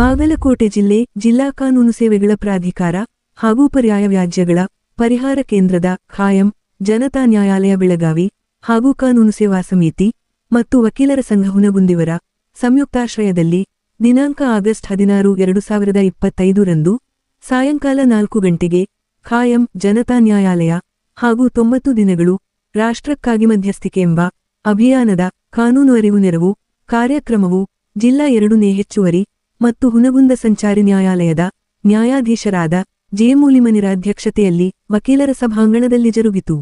ಬಾಗಲಕೋಟೆ ಜಿಲ್ಲೆ ಜಿಲ್ಲಾ ಕಾನೂನು ಸೇವೆಗಳ ಪ್ರಾಧಿಕಾರ ಹಾಗೂ ಪರ್ಯಾಯ ವ್ಯಾಜ್ಯಗಳ ಪರಿಹಾರ ಕೇಂದ್ರದ ಖಾಯಂ ಜನತಾ ನ್ಯಾಯಾಲಯ ಬೆಳಗಾವಿ ಹಾಗೂ ಕಾನೂನು ಸೇವಾ ಸಮಿತಿ ಮತ್ತು ವಕೀಲರ ಸಂಘ ಹುನಗುಂದಿಯವರ ಸಂಯುಕ್ತಾಶ್ರಯದಲ್ಲಿ ದಿನಾಂಕ ಆಗಸ್ಟ್ 16, 2025 ರಂದು ಸಾಯಂಕಾಲ 4 ಗಂಟೆಗೆ ಖಾಯಂ ಜನತಾ ನ್ಯಾಯಾಲಯ ಹಾಗೂ 90 ದಿನಗಳು ರಾಷ್ಟ್ರಕ್ಕಾಗಿ ಮಧ್ಯಸ್ಥಿಕೆ ಎಂಬ ಅಭಿಯಾನದ ಕಾನೂನು ಅರಿವು ನೆರವು ಕಾರ್ಯಕ್ರಮವು ಜಿಲ್ಲಾ 2ನೇ ಹೆಚ್ಚುವರಿ ಮತ್ತು ಹುನಗುಂದ ಸಂಚಾರಿ ನ್ಯಾಯಾಲಯದ ನ್ಯಾಯಾಧೀಶರಾದ ಜೆಮೂಲಿಮನಿರ ಅಧ್ಯಕ್ಷತೆಯಲ್ಲಿ ವಕೀಲರ ಸಭಾಂಗಣದಲ್ಲಿ ಜರುಗಿತು.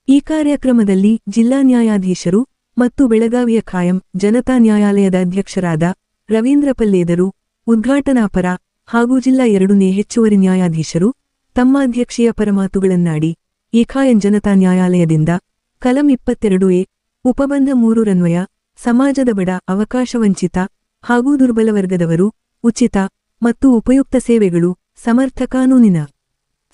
ಈ ಕಾರ್ಯಕ್ರಮದಲ್ಲಿ ಜಿಲ್ಲಾ ನ್ಯಾಯಾಧೀಶರು ಮತ್ತು ಬೆಳಗಾವಿಯ ಖಾಯಂ ಜನತಾ ನ್ಯಾಯಾಲಯದ ಅಧ್ಯಕ್ಷರಾದ ರವೀಂದ್ರ ಪಲ್ಲೇದರು, ಉದ್ಘಾಟನಾಪರ ಹಾಗೂ ಜಿಲ್ಲಾ 2ನೇ ಹೆಚ್ಚುವರಿ ನ್ಯಾಯಾಧೀಶರು ತಮ್ಮ ಅಧ್ಯಕ್ಷೀಯ ಪರಮಾತುಗಳನ್ನಾಡಿ ಈ ಖಾಯಂ ಜನತಾ ನ್ಯಾಯಾಲಯದಿಂದ ಕಲಂ 22A ಉಪಬಂಧ 3 ರನ್ವಯ ಸಮಾಜದ ಬಡ ಅವಕಾಶವಂಚಿತ ಹಾಗೂ ದುರ್ಬಲ ವರ್ಗದವರು ಉಚಿತ ಮತ್ತು ಉಪಯುಕ್ತ ಸೇವೆಗಳು ಸಮರ್ಥ ಕಾನೂನಿನ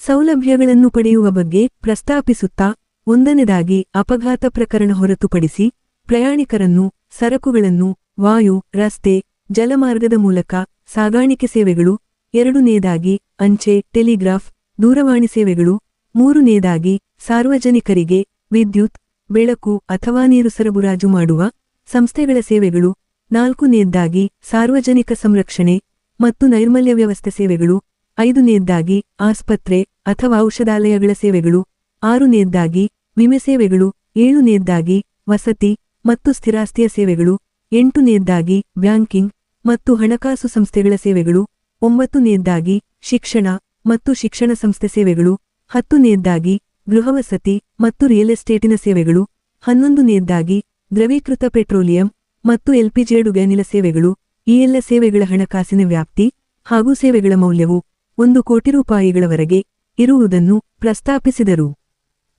ಸೌಲಭ್ಯಗಳನ್ನು ಪಡೆಯುವ ಬಗ್ಗೆ ಪ್ರಸ್ತಾಪಿಸುತ್ತಾ, 1ನೇದಾಗಿ ಅಪಘಾತ ಪ್ರಕರಣ ಹೊರತುಪಡಿಸಿ ಪ್ರಯಾಣಿಕರನ್ನು ಸರಕುಗಳನ್ನು ವಾಯು, ರಸ್ತೆ, ಜಲಮಾರ್ಗದ ಮೂಲಕ ಸಾಗಾಣಿಕೆ ಸೇವೆಗಳು, 2ನೇದಾಗಿ ಅಂಚೆ, ಟೆಲಿಗ್ರಾಫ್, ದೂರವಾಣಿ ಸೇವೆಗಳು, 3ನೇದಾಗಿ ಸಾರ್ವಜನಿಕರಿಗೆ ವಿದ್ಯುತ್, ಬೆಳಕು ಅಥವಾ ನೀರು ಸರಬರಾಜು ಮಾಡುವ ಸಂಸ್ಥೆಗಳ ಸೇವೆಗಳು, 4ನೇದಾಗಿ ಸಾರ್ವಜನಿಕ ಸಂರಕ್ಷಣೆ ಮತ್ತು ನೈರ್ಮಲ್ಯ ವ್ಯವಸ್ಥೆ ಸೇವೆಗಳು, 5ನೇದಾಗಿ ಆಸ್ಪತ್ರೆ ಅಥವಾ ಔಷಧಾಲಯಗಳ ಸೇವೆಗಳು, 6ನೇದಾಗಿ ವಿಮೆ ಸೇವೆಗಳು, 7ನೇದಾಗಿ ವಸತಿ ಮತ್ತು ಸ್ಥಿರಾಸ್ತಿಯ ಸೇವೆಗಳು, 8ನೇದಾಗಿ ಬ್ಯಾಂಕಿಂಗ್ ಮತ್ತು ಹಣಕಾಸು ಸಂಸ್ಥೆಗಳ ಸೇವೆಗಳು, 9ನೇದಾಗಿ ಶಿಕ್ಷಣ ಮತ್ತು ಶಿಕ್ಷಣ ಸಂಸ್ಥೆ ಸೇವೆಗಳು, 10ನೇದಾಗಿ ಗೃಹವಸತಿ ಮತ್ತು ರಿಯಲ್ ಎಸ್ಟೇಟಿನ ಸೇವೆಗಳು, 11ನೇದಾಗಿ ದ್ರವೀಕೃತ ಪೆಟ್ರೋಲಿಯಂ ಮತ್ತು LPG ಅಡುಗೆ ಅನಿಲ ಸೇವೆಗಳು. ಈ ಎಲ್ಲ ಸೇವೆಗಳ ಹಣಕಾಸಿನ ವ್ಯಾಪ್ತಿ ಹಾಗೂ ಸೇವೆಗಳ ಮೌಲ್ಯವು 1 ಕೋಟಿ ರೂಪಾಯಿಗಳವರೆಗೆ ಇರುವುದನ್ನು ಪ್ರಸ್ತಾಪಿಸಿದರು.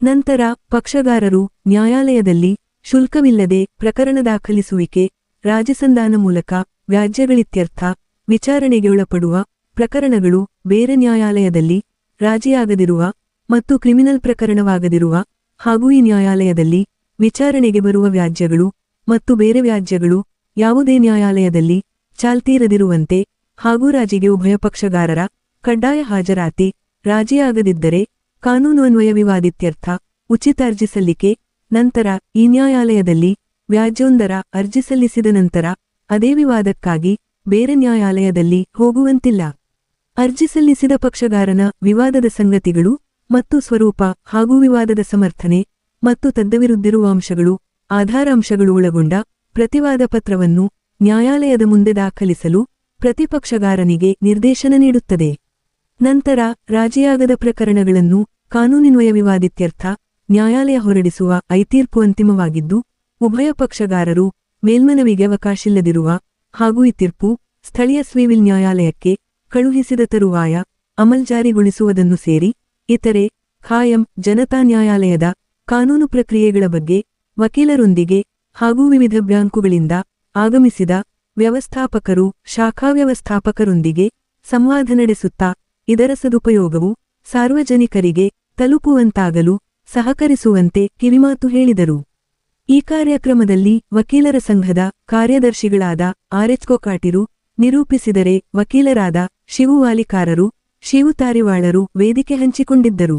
ನಂತರ ಪಕ್ಷಗಾರರು ನ್ಯಾಯಾಲಯದಲ್ಲಿ ಶುಲ್ಕವಿಲ್ಲದೆ ಪ್ರಕರಣ ದಾಖಲಿಸುವಿಕೆ, ರಾಜಸಂಧಾನ ಮೂಲಕ ವ್ಯಾಜ್ಯಗಳಿತ್ಯರ್ಥ, ವಿಚಾರಣೆಗೆ ಒಳಪಡುವ ಪ್ರಕರಣಗಳು, ಬೇರೆ ನ್ಯಾಯಾಲಯದಲ್ಲಿ ರಾಜಿಯಾಗದಿರುವ ಮತ್ತು ಕ್ರಿಮಿನಲ್ ಪ್ರಕರಣವಾಗದಿರುವ ಹಾಗೂ ಈ ನ್ಯಾಯಾಲಯದಲ್ಲಿ ವಿಚಾರಣೆಗೆ ಬರುವ ವ್ಯಾಜ್ಯಗಳು ಮತ್ತು ಬೇರೆ ವ್ಯಾಜ್ಯಗಳು ಯಾವುದೇ ನ್ಯಾಯಾಲಯದಲ್ಲಿ ಚಾಲ್ತಿಯಿರದಿರುವಂತೆ ಹಾಗೂ ರಾಜಿಗೆ ಉಭಯ ಪಕ್ಷಗಾರರ ಕಡ್ಡಾಯ ಹಾಜರಾತಿ, ರಾಜಿಯಾಗದಿದ್ದರೆ ಕಾನೂನು ಅನ್ವಯ ವಿವಾದಿತ್ಯರ್ಥ, ಉಚಿತ ಅರ್ಜಿ ಸಲ್ಲಿಕೆ, ನಂತರ ಈ ನ್ಯಾಯಾಲಯದಲ್ಲಿ ವ್ಯಾಜ್ಯೊಂದರ ಅರ್ಜಿ ಸಲ್ಲಿಸಿದ ನಂತರ ಅದೇ ವಿವಾದಕ್ಕಾಗಿ ಬೇರೆ ನ್ಯಾಯಾಲಯದಲ್ಲಿ ಹೋಗುವಂತಿಲ್ಲ. ಅರ್ಜಿ ಸಲ್ಲಿಸಿದ ಪಕ್ಷಗಾರನ ವಿವಾದದ ಸಂಗತಿಗಳು ಮತ್ತು ಸ್ವರೂಪ ಹಾಗೂ ವಿವಾದದ ಸಮರ್ಥನೆ ಮತ್ತು ತದ್ವಿರುದ್ಧಿರುವ ಅಂಶಗಳು, ಆಧಾರಾಂಶಗಳು ಒಳಗೊಂಡ ಪ್ರತಿವಾದ ಪತ್ರವನ್ನು ನ್ಯಾಯಾಲಯದ ಮುಂದೆ ದಾಖಲಿಸಲು ಪ್ರತಿಪಕ್ಷಗಾರನಿಗೆ ನಿರ್ದೇಶನ ನೀಡುತ್ತದೆ. ನಂತರ ರಾಜಿಯಾಗದ ಪ್ರಕರಣಗಳನ್ನು ಕಾನೂನಿನ್ವಯ ವಿವಾದಿತ್ಯರ್ಥ ನ್ಯಾಯಾಲಯ ಹೊರಡಿಸುವ ಐತೀರ್ಪು ಅಂತಿಮವಾಗಿದ್ದು, ಉಭಯ ಪಕ್ಷಗಾರರು ಮೇಲ್ಮನವಿಗೆ ಅವಕಾಶವಿಲ್ಲದಿರುವ ಹಾಗೂ ಈ ತೀರ್ಪು ಸ್ಥಳೀಯ ಸಿವಿಲ್ ನ್ಯಾಯಾಲಯಕ್ಕೆ ಕಳುಹಿಸಿದ ತರುವಾಯ ಅಮಲ್ಜಾರಿಗೊಳಿಸುವುದನ್ನು ಸೇರಿ ಇತರೆ ಖಾಯಂ ಜನತಾ ನ್ಯಾಯಾಲಯದ ಕಾನೂನು ಪ್ರಕ್ರಿಯೆಗಳ ಬಗ್ಗೆ ವಕೀಲರೊಂದಿಗೆ ಹಾಗೂ ವಿವಿಧ ಬ್ಯಾಂಕುಗಳಿಂದ ಆಗಮಿಸಿದ ವ್ಯವಸ್ಥಾಪಕರು, ಶಾಖಾ ವ್ಯವಸ್ಥಾಪಕರೊಂದಿಗೆ ಸಂವಾದ ನಡೆಸುತ್ತಾ ಇದರ ಸದುಪಯೋಗವು ಸಾರ್ವಜನಿಕರಿಗೆ ತಲುಪುವಂತಾಗಲು ಸಹಕರಿಸುವಂತೆ ಕಿವಿಮಾತು ಹೇಳಿದರು. ಈ ಕಾರ್ಯಕ್ರಮದಲ್ಲಿ ವಕೀಲರ ಸಂಘದ ಕಾರ್ಯದರ್ಶಿಗಳಾದ RH ಕೊಕಾಟಿರು, ನಿರೂಪಿಸಿದರೆ ವಕೀಲರಾದ ಶಿವು ವಾಲಿಕಾರರು, ಶಿವು ತಾರಿವಾಳರು ವೇದಿಕೆ ಹಂಚಿಕೊಂಡಿದ್ದರು.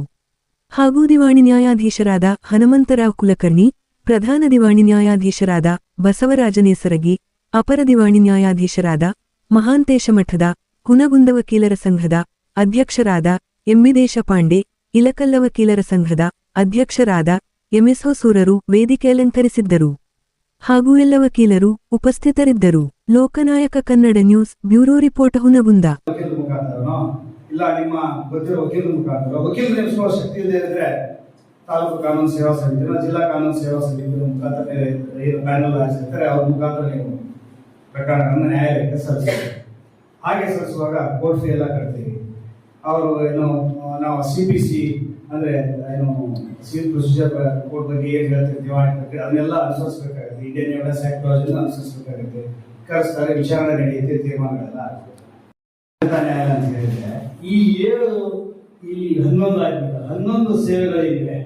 ಹಾಗೂ ದಿವಾಣಿ ನ್ಯಾಯಾಧೀಶರಾದ ಹನುಮಂತರಾವ್ ಕುಲಕರ್ಣಿ, ಪ್ರಧಾನ ದಿವಾಣಿ ನ್ಯಾಯಾಧೀಶರಾದ ಬಸವರಾಜ ನೇಸರಗಿ, ಅಪರ ದಿವಾಣಿ ನ್ಯಾಯಾಧೀಶರಾದ ಮಹಾಂತೇಶ ಮಠದ, ಹುನಗುಂದ ವಕೀಲರ ಸಂಘದ ಅಧ್ಯಕ್ಷರಾದ ಎಮ್ಮಿ ದೇಶಪಾಂಡೆ, ಇಲಕಲ್ಲ ವಕೀಲರ ಸಂಘದ ಅಧ್ಯಕ್ಷರಾದ MS ಹೊಸೂರರು ವೇದಿಕೆ ಅಲಂಕರಿಸಿದ್ದರು. ಹಾಗೂ ಎಲ್ಲ ವಕೀಲರು ಉಪಸ್ಥಿತರಿದ್ದರು. Loknayak Kannada news bureau report Hungund. ಇಲ್ಲ ನಿಮ್ಮ ಗೊತ್ತಿರೋ ವಕೀಲರ ಮುಖಾಂತರ ವಕೀಲರು ನೇಮಿಸುವ ಶಕ್ತಿ ಇಲ್ಲದೆ ಇದ್ರೆ ತಾಲೂಕು ಕಾನೂನು ಸೇವಾ ಸಮಿತಿನ ಜಿಲ್ಲಾ ಕಾನೂನು ಸೇವಾ ಸಮಿತಿಯ ಮುಖಾಂತರ ಏನು ಪ್ಯಾನಲ್ ಹಾಕಿರ್ತಾರೆ ಅವ್ರ ಮುಖಾಂತರ ನೀವು ಪ್ರಕರಣಗಳನ್ನು ನ್ಯಾಯಾಲಯಕ್ಕೆ ಸಲ್ಲಿಸ್ತೀವಿ. ಹಾಗೆ ಸಲ್ಲಿಸುವಾಗ ಕೋರ್ಟ್ ಫೀ ಎಲ್ಲ ಕಟ್ತೀವಿ. ಅವರು ಏನು ನಾವು CPC ಅಂದರೆ ಏನು ಸಿವಿಲ್ ಪ್ರೊಸೀಜರ್ ಕೋರ್ಟ್ ಬಗ್ಗೆ ಏನು ಹೇಳ್ತಿರ್ತೀವಿ ಅದನ್ನೆಲ್ಲ ಅನುಸರಿಸಬೇಕಾಗುತ್ತೆ. ಇಂಡಿಯನ್ ಎವಿಡೆನ್ಸ್ ಆಕ್ಟ್ ಅನುಸರಿಸಬೇಕಾಗುತ್ತೆ. ಕರೆಸ್ತಾರೆ, ವಿಚಾರಣೆ ನಡೆಯುತ್ತೆ, ತೀರ್ಮಾನಗಳೆಲ್ಲ ನ್ಯಾಯಾಲಯ ಅಂತ ಹೇಳಿದ್ರೆ ಈ 11 ಸೇವೆಗಳಿವೆ.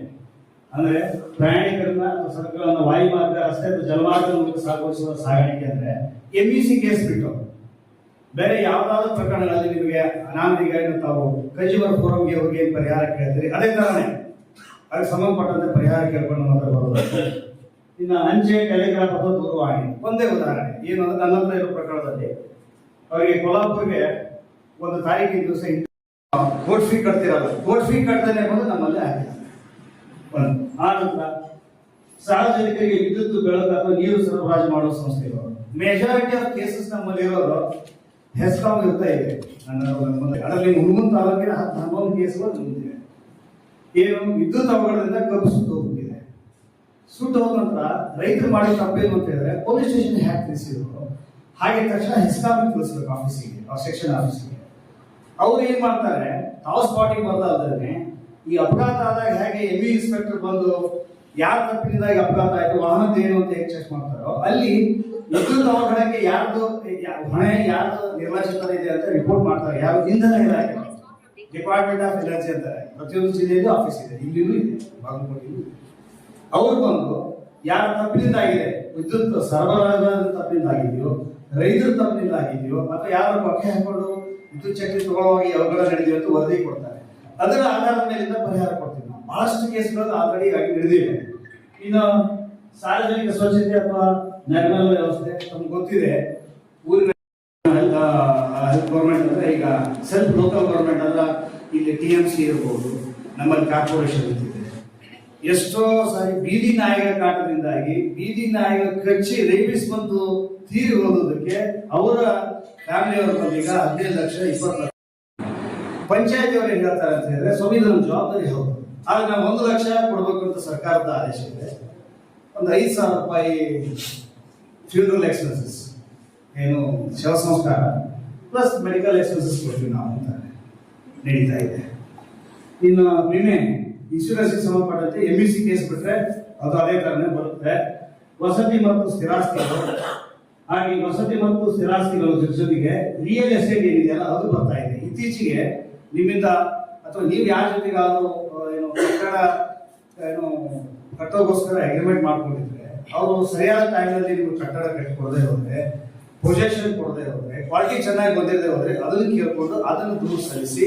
ಅಂದ್ರೆ ಪ್ರಯಾಣಿಕರನ್ನ ಸರಕುಗಳನ್ನ ವಾಯು ಮಾರ್ಗ, ರಸ್ತೆ, ಜಲಮಾರ್ಗದ ಮೂಲಕ ಸಾಗಿಸುವ ಸಾಗಾಣಿಕೆ ಅಂದ್ರೆ MEC ಕೇಸ್ ಬಿಟ್ಟು ಬೇರೆ ಯಾವ್ದಾದ್ರು ಪ್ರಕರಣಗಳಲ್ಲಿ ನಿಮಗೆ ಅನಾಮಧಿಕ ತಾವು ಕನ್ಸ್ಯೂಮರ್ ಫೋರಂಗೆ ಹೋಗಿ ಏನ್ ಪರಿಹಾರ ಕೇಳ್ತೀರಿ ಅದೇ ತರನೇ ಅದಕ್ಕೆ ಸಂಬಂಧಪಟ್ಟಂತೆ ಪರಿಹಾರ ಕೇಳ್ಕೊಂಡು ಮಾತಾಡಬಹುದು. ಇನ್ನು ಅಂಚೆ ಟೆಲಿಗ್ರಾಫ್ ಅಥವಾ ದೂರವಾಣಿ ಒಂದೇ ಉದಾಹರಣೆ ಏನು ಅಂದ್ರೆ ನನ್ನ ಹತ್ರ ಇರೋ ಪ್ರಕರಣದಲ್ಲಿ ಅವರಿಗೆ ಕೊಲ್ಹಾಪುರ್ಗೆ ಒಂದು ತಾರೀಕಿನ ದಿವಸ ಕೋರ್ಟ್ ಫೀ ಕಟ್ತಿರಲ್ಲ, ಕೋರ್ಟ್ ಫೀ ಕಟ್ತಾನೆ ಬಂದು ನಮ್ಮಲ್ಲಿ ಆಗಿಲ್ಲ. ಆ ನಂತರ ಸಾರ್ವಜನಿಕರಿಗೆ ವಿದ್ಯುತ್ ಬೆಳಕು ಅಥವಾ ನೀರು ಸರಬರಾಜು ಮಾಡುವ ಸಂಸ್ಥೆಗಳು ಮೆಜಾರಿಟಿ ಆಫ್ ಕೇಸಸ್ ನಮ್ಮಲ್ಲಿ ಇರೋರು ಹೆಸ್ಕಾಂ ಇರ್ತಾ ಇದೆ. ಅದರಲ್ಲಿ ಹುಣಗುಂದ ತಾಲೂಕಿನ 11 ಕೇಸ್ಗಳು ನಿಂತಿವೆ. ಏನು ವಿದ್ಯುತ್ ಅವಘಡದಿಂದ ಕಬ್ಬು ಸುಟ್ಟು ಹೋಗ್ತಿದೆ. ಸುಟ್ಟು ಹೋದ ನಂತರ ರೈತರು ಮಾಡಿದ ತಪ್ಪೇನು ಅಂತ ಹೇಳಿದ್ರೆ ಪೊಲೀಸ್ ಸ್ಟೇಷನ್ ಹ್ಯಾಕ್ ತಿಳಿಸಿದ್ರು, ಹಾಗೆ ತಕ್ಷಣ ಹೆಸ್ಕಾಂ ತಿಳಿಸ್ಬೇಕು ಆಫೀಸಿಗೆ, ಸೆಕ್ಷನ್ ಆಫೀಸಿಗೆ. ಅವ್ರು ಏನ್ ಮಾಡ್ತಾರೆ, ತಾವು ಸ್ಪಾಟಿಗೆ ಬರ್ದಾದ್ರೆ ಈ ಅಪಘಾತ ಆದಾಗ ಹೇಗೆ ಎಮಿ ಇನ್ಸ್ಪೆಕ್ಟರ್ ಬಂದು ಯಾರ ತಪ್ಪಿನಿಂದಾಗಿ ಅಪಘಾತ ಆಯ್ತು, ವಾಹನದ ಏನು ಅಂತ ಹೇಗೆ ಚೆಕ್ ಮಾಡ್ತಾರೋ, ಅಲ್ಲಿ ವಿದ್ಯುತ್ ಅವಘಡಕ್ಕೆ ಯಾರ್ದು ಹೊಣೆ, ಯಾರ್ದು ನಿರ್ಲಕ್ಷ್ಯತೆ ಇದೆ ಅಂತ ರಿಪೋರ್ಟ್ ಮಾಡ್ತಾರೆ. ಯಾವ ಇಂಧನ ಇಲಾಖೆ, ಡಿಪಾರ್ಟ್ಮೆಂಟ್ ಆಫ್ ಎನರ್ಜಿ ಅಂತಾರೆ. ಪ್ರತಿಯೊಂದು ಜಿಲ್ಲೆಯಲ್ಲೂ ಆಫೀಸ್ ಇದೆ, ಇಲ್ಲಿನೂ ಇದೆ, ಬಾಗಲಕೋಟೆಯಲ್ಲೂ ಇದೆ. ಅವ್ರು ಬಂದು ಯಾರ ತಪ್ಪಿನಿಂದ ಆಗಿದೆ, ವಿದ್ಯುತ್ ಸರಬರಾಜು ತಪ್ಪಿನಿಂದ ಆಗಿದೆಯೋ, ರೈತರ ತಪ್ಪಿನಿಂದ ಆಗಿದೆಯೋ, ಅಥವಾ ಯಾರು ಪಕ್ಕೆ ಹಾಕೊಂಡು ವಿದ್ಯುತ್ ಚಕ್ರಿ ತಗೊಳ್ಳುವಾಗಿ ಅವಘಡ ನಡೆದಿವೆ ಅಂತ ವರದಿ ಕೊಡ್ತಾರೆ. ಅದರ ಆಧಾರದ ಮೇಲಿಂದ ಪರಿಹಾರ ಕೊಡ್ತೀವಿ ನಾವು. ಬಹಳಷ್ಟು ಕೇಸ್ಗಳು ಆಲ್ರೆಡಿ ಆಗಿ ನಡೆದಿವೆ. ಇನ್ನು ಸಾರ್ವಜನಿಕ ಸ್ವಚ್ಛತೆ ಅಥವಾ ನೈರ್ಮಲ್ಯ ವ್ಯವಸ್ಥೆ ನಮ್ಗೆ ಗೊತ್ತಿದೆ. ಊರಿನ ಹೆಲ್ತ್ ಗೌರ್ಮೆಂಟ್ ಅಂದ್ರೆ ಈಗ ಸೆಲ್ಫ್ ಲೋಕಲ್ ಗೌರ್ಮೆಂಟ್ ಅಲ್ಲ, ಇಲ್ಲಿ TMC ಇರ್ಬೋದು, ನಮ್ಮಲ್ಲಿ ಕಾರ್ಪೊರೇಷನ್ ಇರ್ತಿದೆ. ಎಷ್ಟೋ ಸಾರಿ ಬೀದಿ ನಾಯಿಗಳ ಕಾಟದಿಂದಾಗಿ ಬೀದಿ ನಾಯಿಗಳ ಕಚ್ಚಿ ರೇಬಿಸ್ ಬಂದು ತೀರಿ ಹೋಗೋದಕ್ಕೆ ಅವರ ಫ್ಯಾಮಿಲಿಯವರು ಬಂದೀಗ 15 ಲಕ್ಷ 20 ಲಕ್ಷ ಪಂಚಾಯತಿ ಅವರು ಏನ್ ಹೇಳ್ತಾರೆ ಅಂತ ಹೇಳಿದ್ರೆ, ಸ್ವಾಮಿ ನಮ್ಮ ಜವಾಬ್ದಾರಿ ಹೌದು, ಆಗ ನಾವು 1 ಲಕ್ಷ ಕೊಡಬೇಕು ಅಂತ ಸರ್ಕಾರದ ಆದೇಶ ಇದೆ. ಒಂದು 5,000 ರೂಪಾಯಿ ಫ್ಯೂನರಲ್ ಎಕ್ಸ್ಪೆನ್ಸಸ್, ಏನು ಶವ ಸಂಸ್ಕಾರ ಪ್ಲಸ್ ಮೆಡಿಕಲ್ ಎಕ್ಸ್ಪೆನ್ಸಸ್ ಕೊಡ್ತೀವಿ ನಾವು ಅಂತ ನಡೀತಾ ಇದೆ. ಇನ್ನು ವಿಮೆ ಇನ್ಶೂರೆನ್ಸ್ ಸಂಬಂಧಪಟ್ಟಂತೆ MUC ಕೇಸ್ ಬಿಟ್ರೆ ಅದು ಅದೇ ತರನೇ ಬರುತ್ತೆ. ವಸತಿ ಮತ್ತು ಸ್ಥಿರಾಸ್ತಿಗಳು, ಹಾಗೆ ವಸತಿ ಮತ್ತು ಸ್ಥಿರಾಸ್ತಿಗಳು ಜೊತೆಗೆ ರಿಯಲ್ ಎಸ್ಟೇಟ್ ಏನಿದೆಯಲ್ಲ ಅದು ಬರ್ತಾ ಇದೆ. ಇತ್ತೀಚೆಗೆ ನಿಮ್ಮಿಂದ ಅಥವಾ ನೀವು ಯಾರ ಜೊತೆಗಾದ್ರು ಏನು ಕಟ್ಟಡ ಏನು ಕಟ್ಟೋಗೋಸ್ಕರ ಅಗ್ರಿಮೆಂಟ್ ಮಾಡ್ಕೊಂಡಿದ್ರೆ ಅವರು ಸರಿಯಾದ ಟೈಮಲ್ಲಿ ನಿಮ್ಗೆ ಕಟ್ಟಡ ಕಟ್ಟಿಕೊಡದೆ ಹೋದ್ರೆ, ಪ್ರೊಜೆಕ್ಷನ್ ಕೊಡದೆ ಹೋದ್ರೆ, ಕ್ವಾಲಿಟಿ ಚೆನ್ನಾಗಿ ಬಂದಿರದೆ ಹೋದ್ರೆ ಅದನ್ನು ಕೇಳ್ಕೊಂಡು ಅದನ್ನು ದೂರು ಸಲ್ಲಿಸಿ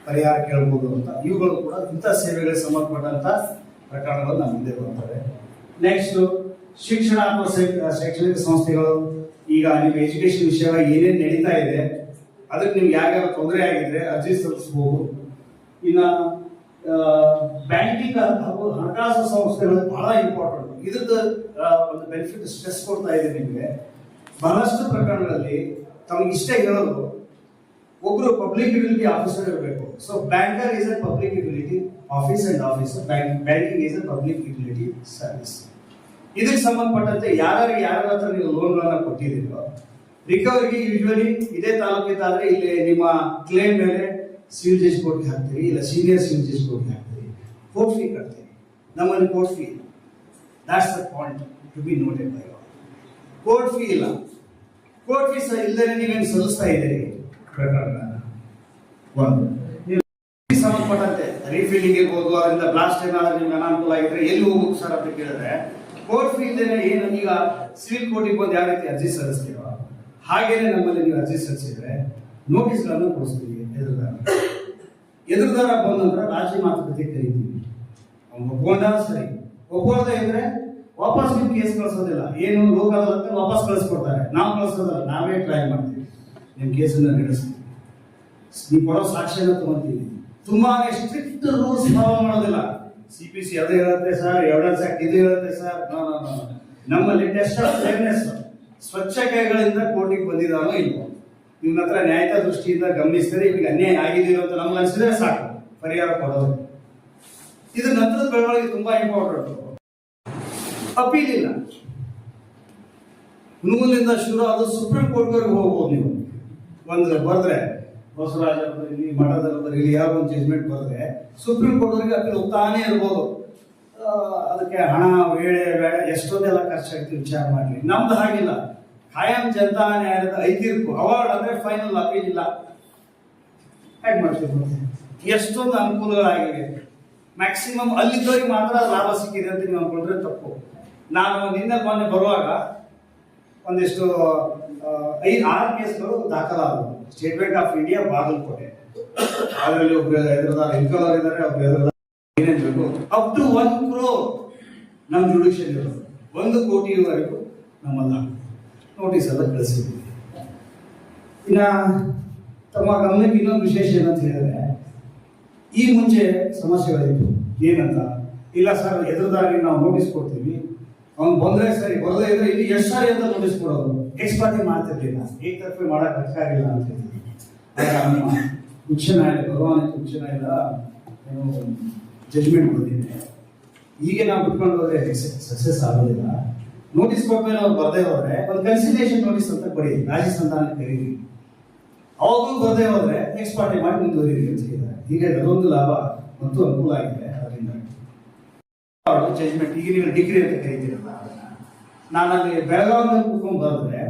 ಪರಿಹಾರ ಕೇಳಬಹುದು ಅಂತ. ಇವುಗಳು ಕೂಡ ಇಂಥ ಸೇವೆಗಳಿಗೆ ಸಂಬಂಧಪಟ್ಟಂತ ಪ್ರಕರಣಗಳು ನಮ್ಮ ಮುಂದೆ ಬರ್ತವೆ. ನೆಕ್ಸ್ಟ್ ಶಿಕ್ಷಣ ಅಥವಾ ಶೈಕ್ಷಣಿಕ ಸಂಸ್ಥೆಗಳು, ಈಗ ನಿಮ್ಮ ಎಜುಕೇಶನ್ ವಿಷಯವಾಗಿ ಏನೇನು ನಡೀತಾ ಇದೆ ಅದಕ್ಕೆ ನಿಮ್ಗೆ ಯಾವ್ಯಾವ ತೊಂದರೆ ಆಗಿದ್ರೆ ಅರ್ಜಿ ಸಲ್ಲಿಸಬಹುದು. ಇನ್ನ ಬ್ಯಾಂಕಿಂಗ್ ಹಾಗೂ ಹಣಕಾಸು ಸಂಸ್ಥೆಗಳು ಬಹಳ ಇಂಪಾರ್ಟೆಂಟ್. ಇದ್ರದ್ದು ಒಂದು ಬೆನಿಫಿಟ್ ಸ್ಟ್ರೆಸ್ ಕೊಡ್ತಾ ಇದೆ ನಿಮಗೆ. ಬಹಳಷ್ಟು ಪ್ರಕರಣಗಳಲ್ಲಿ ತಮಗೆ ಇಷ್ಟ ಹೇಳೋದು, ಒಬ್ರು ಪಬ್ಲಿಕ್ ಯುಟಿಲಿಟಿ ಆಫೀಸರ್ ಇರಬೇಕು. So banker is A public utility office and officer, banking is A public utility service. ಇದಕ್ಕೆ ಸಂಬಂಧಪಟ್ಟಂತೆ ಯಾರ್ಯಾರಿಗೆ ಯಾರ ಹತ್ರ ನೀವು ಲೋನ್ಗಳನ್ನ ಕೊಟ್ಟಿದ್ದೀರೋ ರಿಕವರಿಗೆ ಯೂಶುವಲಿ ಇದೇ ತಾಲೂಕಿದ್ದಾದ್ರೆ ಇಲ್ಲಿ ನಿಮ್ಮ ಕ್ಲೇಮ್ ಮೇಲೆ ಸಿವಿಲ್ ಜಡ್ಜ್ ಕೋರ್ಟ್ಗೆ ಹಾಕ್ತೀರಿ, ಇಲ್ಲ ಸೀನಿಯರ್ ಸಿವಿಲ್ ಜಡ್ಜ್ ಕೋರ್ಟ್ಗೆ ಹಾಕ್ತೀರಿ, ಕೋರ್ಟ್ ಫೀ ಕಟ್ತೀರಿ. ನಮ್ಮಲ್ಲಿ ಕೋರ್ಟ್ ಫೀ ಇಲ್ಲ. That's the point to be noted by all. Court fee ಇಲ್ಲ. ಕೋರ್ಟ್ ಫೀಸ್ ಇಲ್ಲದೆ ನೀವೇನು ಸಲ್ಲಿಸ್ತಾ ಇದ್ದೀರಿ ಪ್ರಕರಣ ಒಂದು. ಸಂಬಂಧಪಟ್ಟಂತೆ ರೀಫಿಲಿಂಗ್ ಇರ್ಬೋದು, ಅದರಿಂದ ಬ್ಲಾಸ್ಟ್ ಏನಾದ್ರೂ ನಿಮ್ಗೆ ಅನಾನುಕೂಲ ಆಗಿದ್ರೆ ಎಲ್ಲಿ ಹೋಗ್ಬೇಕು ಸರ್ ಅಂತ ಕೇಳಿದ್ರೆ, ಕೋರ್ಟ್ ಫೀ ಇಲ್ದೇನೆ ಏನು ಈಗ ಸಿವಿಲ್ ಕೋರ್ಟಿಗೆ ಬಂದು ಯಾವ ರೀತಿ ಅರ್ಜಿ ಸಲ್ಲಿಸ್ತೀರೋ ಹಾಗೇನೆ ನಮ್ಮಲ್ಲಿ ನೀವು ಅರ್ಜಿ ಸಲ್ಲಿಸಿದ್ರೆ ನೋಟಿಸ್ಗಳನ್ನು ಕೊಡಿಸ್ತೀವಿ. ಎದುರುದಾರ ಬಂದ ನಂತರ ರಾಜಿ ಮಾತುಕತೆ ಕರೀತೀವಿ. ಅವ್ನು ಒಪ್ಕೊಂಡ ಸರಿ, ಒಪ್ಕೊಳ್ಳದೆ ಇದ್ರೆ ವಾಪಸ್ ನೀವು ಕೇಸ್ ಕಳಿಸೋದಿಲ್ಲ. ಏನು ಲೋಕಲ್ ಅಂತ ವಾಪಸ್ ಕಳಿಸ್ಕೊಡ್ತಾರೆ, ನಾವು ಕಳಿಸೋದಲ್ಲ, ನಾವೇ ಟ್ರೈ ಮಾಡ್ತೀವಿ, ನಿಮ್ ಕೇಸನ್ನ ನಡೆಸ್ತೀವಿ, ನೀವು ಕೊಡೋ ಸಾಕ್ಷ್ಯನ ತಗೊಂತೀವಿ. ತುಂಬಾ ಸ್ಟ್ರಿಕ್ಟ್ ರೂಲ್ಸ್ ಫಾಲೋ ಮಾಡೋದಿಲ್ಲ. CPC ಅದು ಹೇಳುತ್ತೆ ಸರ್, ಎವಿಡೆನ್ಸ್ ಆಕ್ಟ್ ಇದು ಹೇಳುತ್ತೆ ಸರ್. ನಮ್ಮಲ್ಲಿ ಟೆಸ್ಟ್ ಆಫ್ ಫೇರ್ನೆಸ್, ಸ್ವಚ್ಛ ಕೈಗಳಿಂದ ಕೋರ್ಟಿಗೆ ಬಂದಿದ್ದಾನೋ ಇಲ್ವೋ, ಇವನ ಹತ್ರ ನ್ಯಾಯದ ದೃಷ್ಟಿಯಿಂದ ಗಮನಿಸಿದರೆ ಇವಾಗ ಅನ್ಯಾಯ ಆಗಿದೆಯೋ ಅಂತ ನಮ್ಗೆ ಅನ್ಸಿದ್ರೆ ಸಾಕು, ಪರಿಹಾರ ಕೊಡೋದು. ಇದ್ರ ನಂತರದ ಬೆಳವಣಿಗೆ ತುಂಬಾ ಇಂಪಾರ್ಟೆಂಟ್. ಅಪೀಲ್ ಇಲ್ಲ. ಹುಣಗುಂದಿಂದ ಶುರು ಅದು ಸುಪ್ರೀಂ ಕೋರ್ಟ್ವರೆಗೆ ಹೋಗ್ಬೋದು. ನೀವು ಒಂದು ಬರೆದ್ರೆ ಬಸವರಾಜ ಇಲ್ಲಿ ಮಠದಲ್ಲಿ ಇಲ್ಲಿ ಯಾವ ಒಂದು ಜಜ್ಮೆಂಟ್ ಬರೆದ್ರೆ ಸುಪ್ರೀಂ ಕೋರ್ಟ್ವರೆಗೆ ಅಪೀಲ್ ಹೋಗ್ತಾನೆ ಇರ್ಬೋದು. ಅದಕ್ಕೆ ಹಣ ವೇಳೆ ಎಷ್ಟೊಂದೆಲ್ಲ ಖರ್ಚಾಗ್ತಿ ವಿಚಾರ ಮಾಡಲಿ. ನಮ್ದು ಹಾಗಿಲ್ಲ. ಖಾಯಂ ಜನತಾ ನ್ಯಾಯಾಲಯದ 5 ತೀರ್ಪು, ಅವಾರ್ಡ್ ಅಂದ್ರೆ ಫೈನಲ್, ಅಪೀಲ್ ಇಲ್ಲ. ಹೇಗೆ ಮಾಡ್ತೀವಿ? ಎಷ್ಟೊಂದು ಅನುಕೂಲಗಳಾಗಿವೆ. ಮ್ಯಾಕ್ಸಿಮಮ್ ಅಲ್ಲಿದ್ದವರಿಗೆ ಮಾತ್ರ ಲಾಭ ಸಿಕ್ಕಿದೆ ಅಂತ ನೀವು ಅನ್ಕೊಂಡ್ರೆ ತಪ್ಪು. ನಾನು ನಿನ್ನೆ ಮೊನ್ನೆ ಬರುವಾಗ ಒಂದಿಷ್ಟು 6 ಕೇಸ್ಗಳು ದಾಖಲಾದವು. State Bank of India Bagalkot, ಅದರಲ್ಲಿ ಒಬ್ರು ಎದುರುದಾರ ಇನ್ಕಲರ್ ಇದ್ದಾರೆ, ಒಬ್ರು ಎದುರುದಾರ ಏನೇನು ಬೇಕು ಅಪ್ ಟು 1 crore ನಮ್ಮ ಜುಡಿಷಿಯಲ್ ಇರೋದು. 1 ಕೋಟಿವರೆಗೂ ನಮ್ಮಲ್ಲ ನೋಟಿಸ್ ಎಲ್ಲ ಕಳಿಸಿದ್ವಿ. ಇನ್ನ ತಮ್ಮ ಗಮನಕ್ಕೆ ಇನ್ನೊಂದು ವಿಶೇಷ ಏನಂತ ಹೇಳಿದ್ರೆ, ಈ ಮುಂಚೆ ಸಮಸ್ಯೆಗಳಿತ್ತು. ಏನಂತ, ಇಲ್ಲ ಸರ್ ಎದುರುದಾರಿಗೆ ನಾವು ನೋಟಿಸ್ ಕೊಡ್ತೀವಿ, ಅವ್ನು ಬಂದ್ರೆ ಸರಿ, ಬರದೇ ಇದ್ರೆ ಇಲ್ಲಿ ಎಷ್ಟು ಸಾರಿ ಅಂತ ನೋಟಿಸ್ ಕೊಡೋದು, ಎಕ್ಸ್ಪರ್ಟಿ ಮಾಡ್ತಿರ್ಲಿಲ್ಲ, ಏಕತರಫೆ ಮಾಡಕ್ ಅಧಿಕಾರಿಲ್ಲ ಅಂತ ಹೇಳಿದ್ವಿ. ನಮ್ಮ ಉಚ್ಚ ನ್ಯಾಯಾಲಯ, ಗೌರವಾನ್ವಿತ ಉಚ್ಚ ನ್ಯಾಯಾಲಯ ಏನು ಜಜ್ಮೆಂಟ್ ಬಂದಿದೆ. ಹೀಗೆ ನಾವು ಬಿಟ್ಕೊಂಡು ಹೋದ್ರೆ ಸಕ್ಸಸ್ ಆಗೋದಿಲ್ಲ. ನೋಟಿಸ್ ಕೊಟ್ಮೇಲೆ ಅವ್ರು ಬರದೇ ಹೋದ್ರೆ ಒಂದು ಕನ್ಸಿಡರೇಷನ್ ನೋಟಿಸ್ ಅಂತ ಕೊಡಿ, ರಾಜ್ಯ ಸಂಧಾನಕ್ಕೆ ಕರೀರಿ. ಅವಾಗೂ ಬರದೇ ಹೋದ್ರೆ ಎಕ್ಸ್ಪರ್ಟಿ ಮಾಡಿ ಮುಂದುವರಿರಿ ಅಂತ ಹೇಳಿದ್ದಾರೆ. ಹೀಗಾಗಿ ಅದೊಂದು ಲಾಭ ಮತ್ತು ಅನುಕೂಲ ಆಗಿದೆ. ಅದರಿಂದ ಜಜ್ಮೆಂಟ್ ಈಗ ನೀವು ಡಿಗ್ರಿ ಅಂತ ಕರೀತೀರಲ್ಲ, ನಾನು ಅಲ್ಲಿ ಬೆಳಗಾವಿಯಲ್ಲಿ ಕೂತ್ಕೊಂಡು ಬರೆದ್ರೆ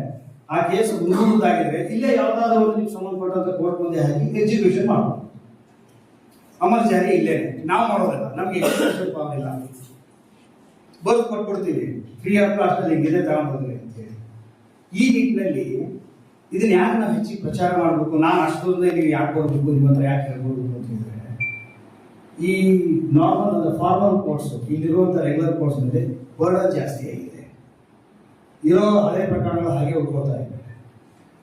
ಆ ಕೇಸ್ ಮುಂದಾಗಿದ್ರೆ ಇಲ್ಲೇ ಯಾವ್ದಾದ್ರು ಒಂದು ನಿಮ್ಗೆ ಸಂಬಂಧಪಟ್ಟಂತ ಕೋರ್ಟ್ ಮುಂದೆ ಹಾಕಿ ಎಕ್ಸಿಕ್ಯೂಷನ್ ಮಾಡೋದು. ಅಮಲ್ ಜಾರಿ ಇಲ್ಲೇ ನಾವು ಮಾಡೋದಿಲ್ಲ, ನಮ್ಗೆ ಎಕ್ಸಿಕ್ಯೂಷನ್ ಪವರ್ ಇಲ್ಲ, ಬರೆದು ಕೊಟ್ಬಿಡ್ತೀವಿ, ಫ್ರೀ ಆಫ್ ಕಾಸ್ಟ್ ಅಲ್ಲಿ ಹಿಂಗಿದೆ ತಗೊಂಡ್ಬಂದ್ರಿ ಅಂತೇಳಿ. ಈ ನಿಟ್ಟಿನಲ್ಲಿ ಇದನ್ನ ಯಾಕೆ ನಾವು ಹೆಚ್ಚಿಗೆ ಪ್ರಚಾರ ಮಾಡಬೇಕು, ನಾನು ಅಷ್ಟೊಂದು ನೀವು ಯಾಕೆ ಕೊಡಬೇಕು, ನಿಮ್ಮ ಹತ್ರ ಯಾಕೆ ಹೇಳ್ಕೊಡ್ಬೇಕು ಅಂತ ಹೇಳಿದ್ರೆ, ಈ ನಾರ್ಮಲ್ ಅಂದ್ರೆ ಫಾರ್ಮಲ್ ಕೋರ್ಟ್ಸ್ ಇಲ್ಲಿರುವಂಥ ರೆಗ್ಯುಲರ್ ಕೋರ್ಟ್ಸ್ ಮೇಲೆ ಬರ್ಡನ್ ಜಾಸ್ತಿ ಆಗಿದೆ. ಇರೋ ಹಳೆ ಪ್ರಕರಣಗಳು ಹಾಗೆ ಉಳ್ಕೊಳ್ತಾ ಇದೆ.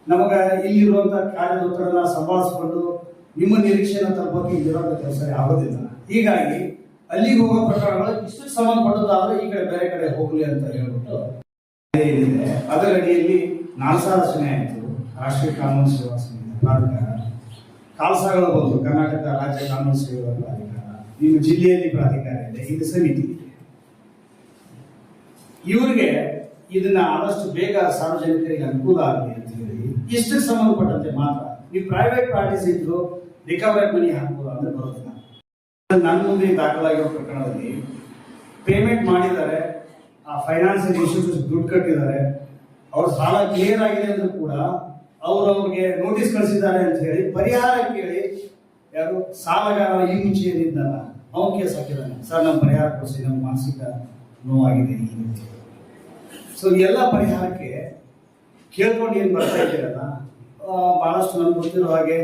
ನಮಗೆ ಇಲ್ಲಿರುವಂಥ ಕಾರ್ಯದ ಒತ್ತಡನ ಸಂಭಾಳಿಸ್ಕೊಂಡು ನಿಮ್ಮ ನಿರೀಕ್ಷೆನ ತಲುಪೋಕೆ ಇಲ್ಲಿರುವಂಥ ಕೆಲಸ ಆಗೋದಿಲ್ಲ. ಹೀಗಾಗಿ ಅಲ್ಲಿಗೆ ಹೋಗೋ ಪ್ರಕರಣಗಳು ಇಷ್ಟು ಸಂಬಂಧಪಟ್ಟದಾದ್ರೆ ಈ ಕಡೆ ಬೇರೆ ಕಡೆ ಹೋಗಲಿ ಅಂತ ಹೇಳ್ಬಿಟ್ಟು ಏನಿದೆ ಅದರ ಅಡಿಯಲ್ಲಿ ನಾಲ್ಸಾರ ರಚನೆ ಆಯಿತು. ರಾಷ್ಟ್ರೀಯ ಕಾನೂನು ಸೇವಾ ಸಮಿತಿ ಪ್ರಾಧಿಕಾರ, ಕಾಲ್ಸಾಗಳು ಬಂದು ಕರ್ನಾಟಕ ರಾಜ್ಯ ಕಾನೂನು ಸೇವಾ ಪ್ರಾಧಿಕಾರ, ನಿಮ್ಮ ಜಿಲ್ಲೆಯಲ್ಲಿ ಪ್ರಾಧಿಕಾರ ಇದೆ, ಇದು ಸಮಿತಿ ಇದೆ. ಇವರಿಗೆ ಇದನ್ನ ಆದಷ್ಟು ಬೇಗ ಸಾರ್ವಜನಿಕರಿಗೆ ಅನುಕೂಲ ಆಗಲಿ ಅಂತ ಹೇಳಿ ಇಷ್ಟಕ್ಕೆ ಸಂಬಂಧಪಟ್ಟಂತೆ ಮಾತ್ರ. ನೀವು ಪ್ರೈವೇಟ್ ಪಾರ್ಟೀಸ್ ಇದ್ರು ರಿಕವರಿ ಮನಿ ಹಾಕಬಹುದು ಅಂದ್ರೆ ಬರೋದಿಲ್ಲ. ನನ್ನ ಮುಂದೆ ದಾಖಲಾಗಿರೋ ಪ್ರಕರಣದಲ್ಲಿ ಪೇಮೆಂಟ್ ಮಾಡಿದ್ದಾರೆ, ಆ ಫೈನಾನ್ಸಿಯಲ್ ಇನ್ಸ್ಟಿಟ್ಯೂಷನ್ ದುಡ್ಡು ಕಟ್ಟಿದ್ದಾರೆ, ಅವ್ರ ಸಾಲ ಕ್ಲಿಯರ್ ಆಗಿದೆ ಅಂದ್ರೂ ಕೂಡ ಅವ್ರಿಗೆ ನೋಟಿಸ್ ಕಳಿಸಿದ್ದಾರೆ ಅಂತ ಹೇಳಿ ಪರಿಹಾರ ಕೇಳಿ ಯಾರು ಸಾಲಗಾರ ಈ ಮುಂಚೆ ಏನಿದ್ದಾರ ಅವ್ನು ಕೇಸ್ ಹಾಕಿದ್ದಾನೆ, ಸರ್ ನಮ್ಮ ಪರಿಹಾರ ಕೊಡಿಸಿ, ನಮ್ಮ ಮಾನಸಿಕ ನೋವಾಗಿದೆ ಈ ರೀತಿ. ಸೊ ಎಲ್ಲ ಪರಿಹಾರಕ್ಕೆ ಕೇಳ್ಕೊಂಡು ಏನು ಬರ್ತಾ ಇದ್ದೀರಲ್ಲ, ಬಹಳಷ್ಟು ನಮ್ಗೆ ಗೊತ್ತಿರೋ ಹಾಗೆ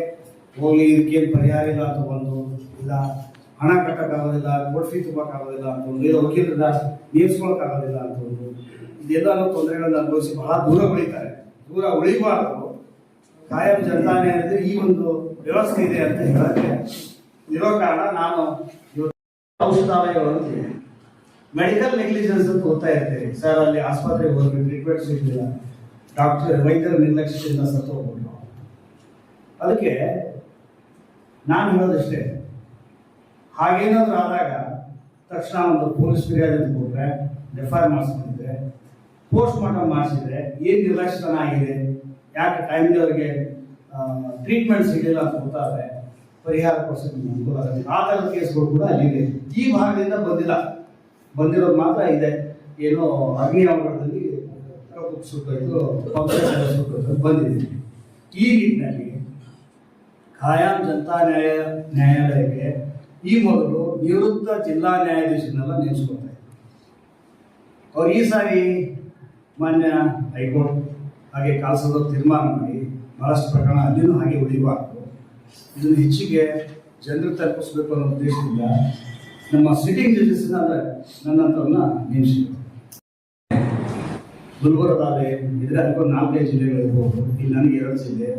ಹೋಗ್ಲಿ ಇದಕ್ಕೇನು ಪರಿಹಾರ ಇಲ್ಲ ಅಂತ ಬಂದು, ಇಲ್ಲ ಹಣ ಕಟ್ಟಕ್ಕಾಗೋದಿಲ್ಲ, ಕೋರ್ಟ್ ಫೀ ತುಂಬಕ್ಕಾಗೋದಿಲ್ಲ ಅಂತ ಒಂದು, ಇಲ್ಲ ವಕೀಲರ ನೇಮಿಸ್ಕೊಳಕ್ಕಾಗೋದಿಲ್ಲ ಅಂತ ಒಂದು, ಇದೆಲ್ಲ ತೊಂದರೆಗಳನ್ನ ಅನುಭವಿಸಿ ಬಹಳ ದೂರ ಉಳಿತಾರೆ. ದೂರ ಉಳಿಬಾರ್ದು, ಕಾಯಂ ಜನತಾ ನ್ಯಾಯಾಲಯದ ಈ ಒಂದು ವ್ಯವಸ್ಥೆ ಇದೆ ಅಂತ ಹೇಳಕ್ಕೆ ಇರೋ ಕಾರಣ ನಾನು ಔಷಧಾಲಯಗಳು ಅಂತೀವಿ, ಮೆಡಿಕಲ್ ನೆಗ್ಲಿಜೆನ್ಸ್ ಅಂತ ಓದ್ತಾ ಇರ್ತೇವೆ. ಸರ್ ಅಲ್ಲಿ ಆಸ್ಪತ್ರೆಗೆ ಹೋಗಿ ಟ್ರೀಟ್ಮೆಂಟ್ ಸಿಗಲಿಲ್ಲ, ಡಾಕ್ಟರ್ ವೈದ್ಯರ ನಿರ್ಲಕ್ಷ್ಯದಿಂದ ಸತ್ತು ಹೋಗ್ಬಿಟ್ಟು. ಅದಕ್ಕೆ ನಾನು ಹೇಳೋದಷ್ಟೇ, ಹಾಗೇನಾದ್ರೂ ಆದಾಗ ತಕ್ಷಣ ಒಂದು ಪೊಲೀಸ್ ಫಿರ್ಯಾದಿ ಅಂತ ಕೊಟ್ರೆ, ಎಫ್ಐಆರ್ ಮಾಡಿಸ್ಕೊಂಡಿದ್ರೆ, ಪೋಸ್ಟ್ ಮಾರ್ಟಮ್ ಮಾಡಿಸಿದ್ರೆ ಏನು ನಿರ್ಲಕ್ಷ್ಯತನ ಆಗಿದೆ, ಯಾಕೆ ಟೈಮ್ಲಿ ಅವರಿಗೆ ಟ್ರೀಟ್ಮೆಂಟ್ ಸಿಗಲಿಲ್ಲ ಅಂತ ಗೊತ್ತಾದ್ರೆ ಪರಿಹಾರ ಕೊಡಿಸೋಕೆ ಅನುಕೂಲ ಆಗುತ್ತೆ. ಆ ಥರದ ಕೇಸ್ಗಳು ಕೂಡ ಅಲ್ಲಿದೆ. ಈ ಭಾಗದಿಂದ ಬಂದಿರೋದು ಮಾತ್ರ ಇದೆ. ಏನೋ ಅಗ್ನಿ ಅವಘಡದಲ್ಲಿ ಸುಟ್ಟೋಯ್ತು, ಸುಟ್ಟೋಯ್ತು ಬಂದಿದೆ. ಈ ನಿಟ್ಟಿನಲ್ಲಿ ಕಾಯಂ ಜನತಾ ನ್ಯಾಯಾಲಯಕ್ಕೆ ಈ ಮೊದಲು ನಿವೃತ್ತ ಜಿಲ್ಲಾ ನ್ಯಾಯಾಧೀಶರನ್ನೆಲ್ಲ ನೇಮಿಸ್ಕೊಳ್ತಾರೆ. ಅವ್ರು ಈ ಸಾರಿ ಮಾನ್ಯ ಹೈಕೋರ್ಟ್ ಹಾಗೆ ಕಾಲ್ಸದ ತೀರ್ಮಾನ ಮಾಡಿ ಬಹಳಷ್ಟು ಪ್ರಕರಣ ಅಲ್ಲಿನೂ ಹಾಗೆ ಉಳಿಬಾರ್ದು, ಇದನ್ನು ಹೆಚ್ಚಿಗೆ ಜನರಿಗೆ ತಲುಪಿಸಬೇಕು ಅನ್ನೋ ಉದ್ದೇಶದಿಂದ ನಮ್ಮ ಸಿಟ್ಟಿಂಗ್ ಜಡ್ಜಸ್ನ ಅಂದರೆ ನನ್ನಂಥವ್ರನ್ನ ನೇಮಿಸಿದ್ರು. ಗುಲ್ಬರ್ಗಾದಲ್ಲಿ ಇದ್ರೆ ಅದಕ್ಕೊಂದು 4-5 ಜಿಲ್ಲೆಗಳಿರ್ಬೋದು. ಇಲ್ಲಿ ನನಗೆ 2 ಜಿಲ್ಲೆ,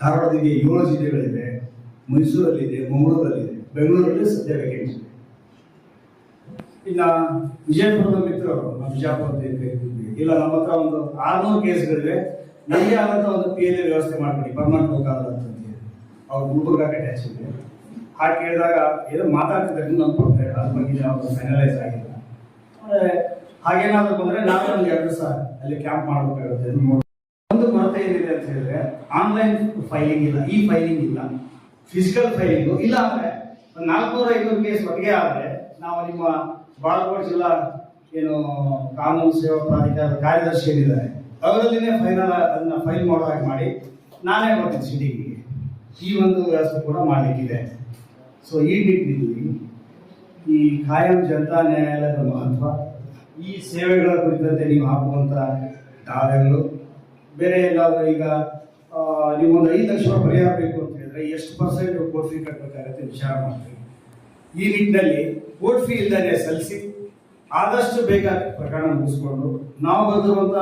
ಧಾರವಾಡದಲ್ಲಿ 7 ಜಿಲ್ಲೆಗಳಿವೆ, ಮೈಸೂರಲ್ಲಿದೆ, ಮಂಗಳೂರಲ್ಲಿದೆ, ಬೆಂಗಳೂರಲ್ಲಿ ಸದ್ಯ ವೇಕೆನ್ಸಿ ಇದೆ. ಇಲ್ಲ ವಿಜಯಪುರದ ಮಿತ್ರರು, ನಾವು ಬಿಜಾಪುರದ ಇಲ್ಲ ನಮ್ಮ ಹತ್ರ ಒಂದು 600 ಕೇಸ್ಗಳಿವೆ, ನಮಗೆ ಆದಂಥ ಒಂದು PLA ವ್ಯವಸ್ಥೆ ಮಾಡ್ಬಿಡಿ, ಪರ್ಮನೆಂಟ್ ಹೋಗಲ್ಲ ಅಂತ ಅವ್ರು ಗುಲ್ಬರ್ಗಾಕ್ಕೆ ಅಟ್ಯಾಚ್ ಇದೆ. ಹಾಗೆ ಕೇಳಿದಾಗ ಏನೋ ಮಾತಾಡ್ತಿದ್ದಾರೆ, ನಂಬ್ಕೊಡ್ತಾರೆ, ಅದ್ರ ಬಗ್ಗೆ ಯಾವುದು ಫೈನಲೈಸ್ ಆಗಿಲ್ಲ. ಹಾಗೇನಾದ್ರು ಬಂದರೆ ನಾವು ಒಂದು 2 ದಿವಸ ಅಲ್ಲಿ ಕ್ಯಾಂಪ್ ಮಾಡಬೇಕಾಗುತ್ತೆ. ಒಂದು ಕೊರತೆ ಏನಿದೆ ಅಂತ ಹೇಳಿದ್ರೆ, ಆನ್ಲೈನ್ ಫೈಲಿಂಗ್ ಇಲ್ಲ, ಈ ಫೈಲಿಂಗ್ ಇಲ್ಲ, ಫಿಸಿಕಲ್ ಫೈಲಿಂಗು ಇಲ್ಲ. ಅಂದರೆ ಒಂದು 400-500 ಕೇಸ್ ಒಟ್ಟಿಗೆ ಆದರೆ ನಾವು ನಿಮ್ಮ ಬಾಗಲಕೋಟೆ ಜಿಲ್ಲಾ ಏನು ಕಾನೂನು ಸೇವಾ ಪ್ರಾಧಿಕಾರದ ಕಾರ್ಯದರ್ಶಿ ಏನಿದ್ದಾರೆ ಅವರಲ್ಲಿನೇ ಅದನ್ನ ಫೈಲ್ ಮಾಡೋ ಹಾಗೆ ಮಾಡಿ ನಾನೇ ಬರ್ತೀನಿ ಸಿಟಿಗೆ. ಈ ಒಂದು ವ್ಯವಸ್ಥೆ ಕೂಡ ಮಾಡಲಿಕ್ಕಿದೆ. ಸೊ ಈ ನಿಟ್ಟಿನಲ್ಲಿ ಈ ಕಾಯಂ ಜನತಾ ನ್ಯಾಯಾಲಯದ ಮಹತ್ವ, ಈ ಸೇವೆಗಳ ಕುರಿತಂತೆ ನೀವು ಹಾಕುವಂಥ ದಾವೆಗಳು, ಬೇರೆ ಎಲ್ಲಾದ್ರೂ ಈಗ ನೀವು ಒಂದು 5 ಲಕ್ಷ ರೂಪಾಯಿ ಪರಿಹಾರ ಬೇಕು ಅಂತ ಹೇಳಿದ್ರೆ ಎಷ್ಟು ಪರ್ಸೆಂಟ್ ಕೋರ್ಟ್ ಫೀ ಕಟ್ಟಬೇಕಾಗುತ್ತೆ ವಿಚಾರ ಮಾಡ್ತೀವಿ. ಈ ನಿಟ್ಟಿನಲ್ಲಿ ಕೋರ್ಟ್ ಫೀ ಇಲ್ಲದೆ ಸಲ್ಲಿಸಿ ಆದಷ್ಟು ಬೇಗ ಪ್ರಕರಣ ಮುಗಿಸ್ಕೊಂಡು ನಾವು ಬಂದಿರುವಂತ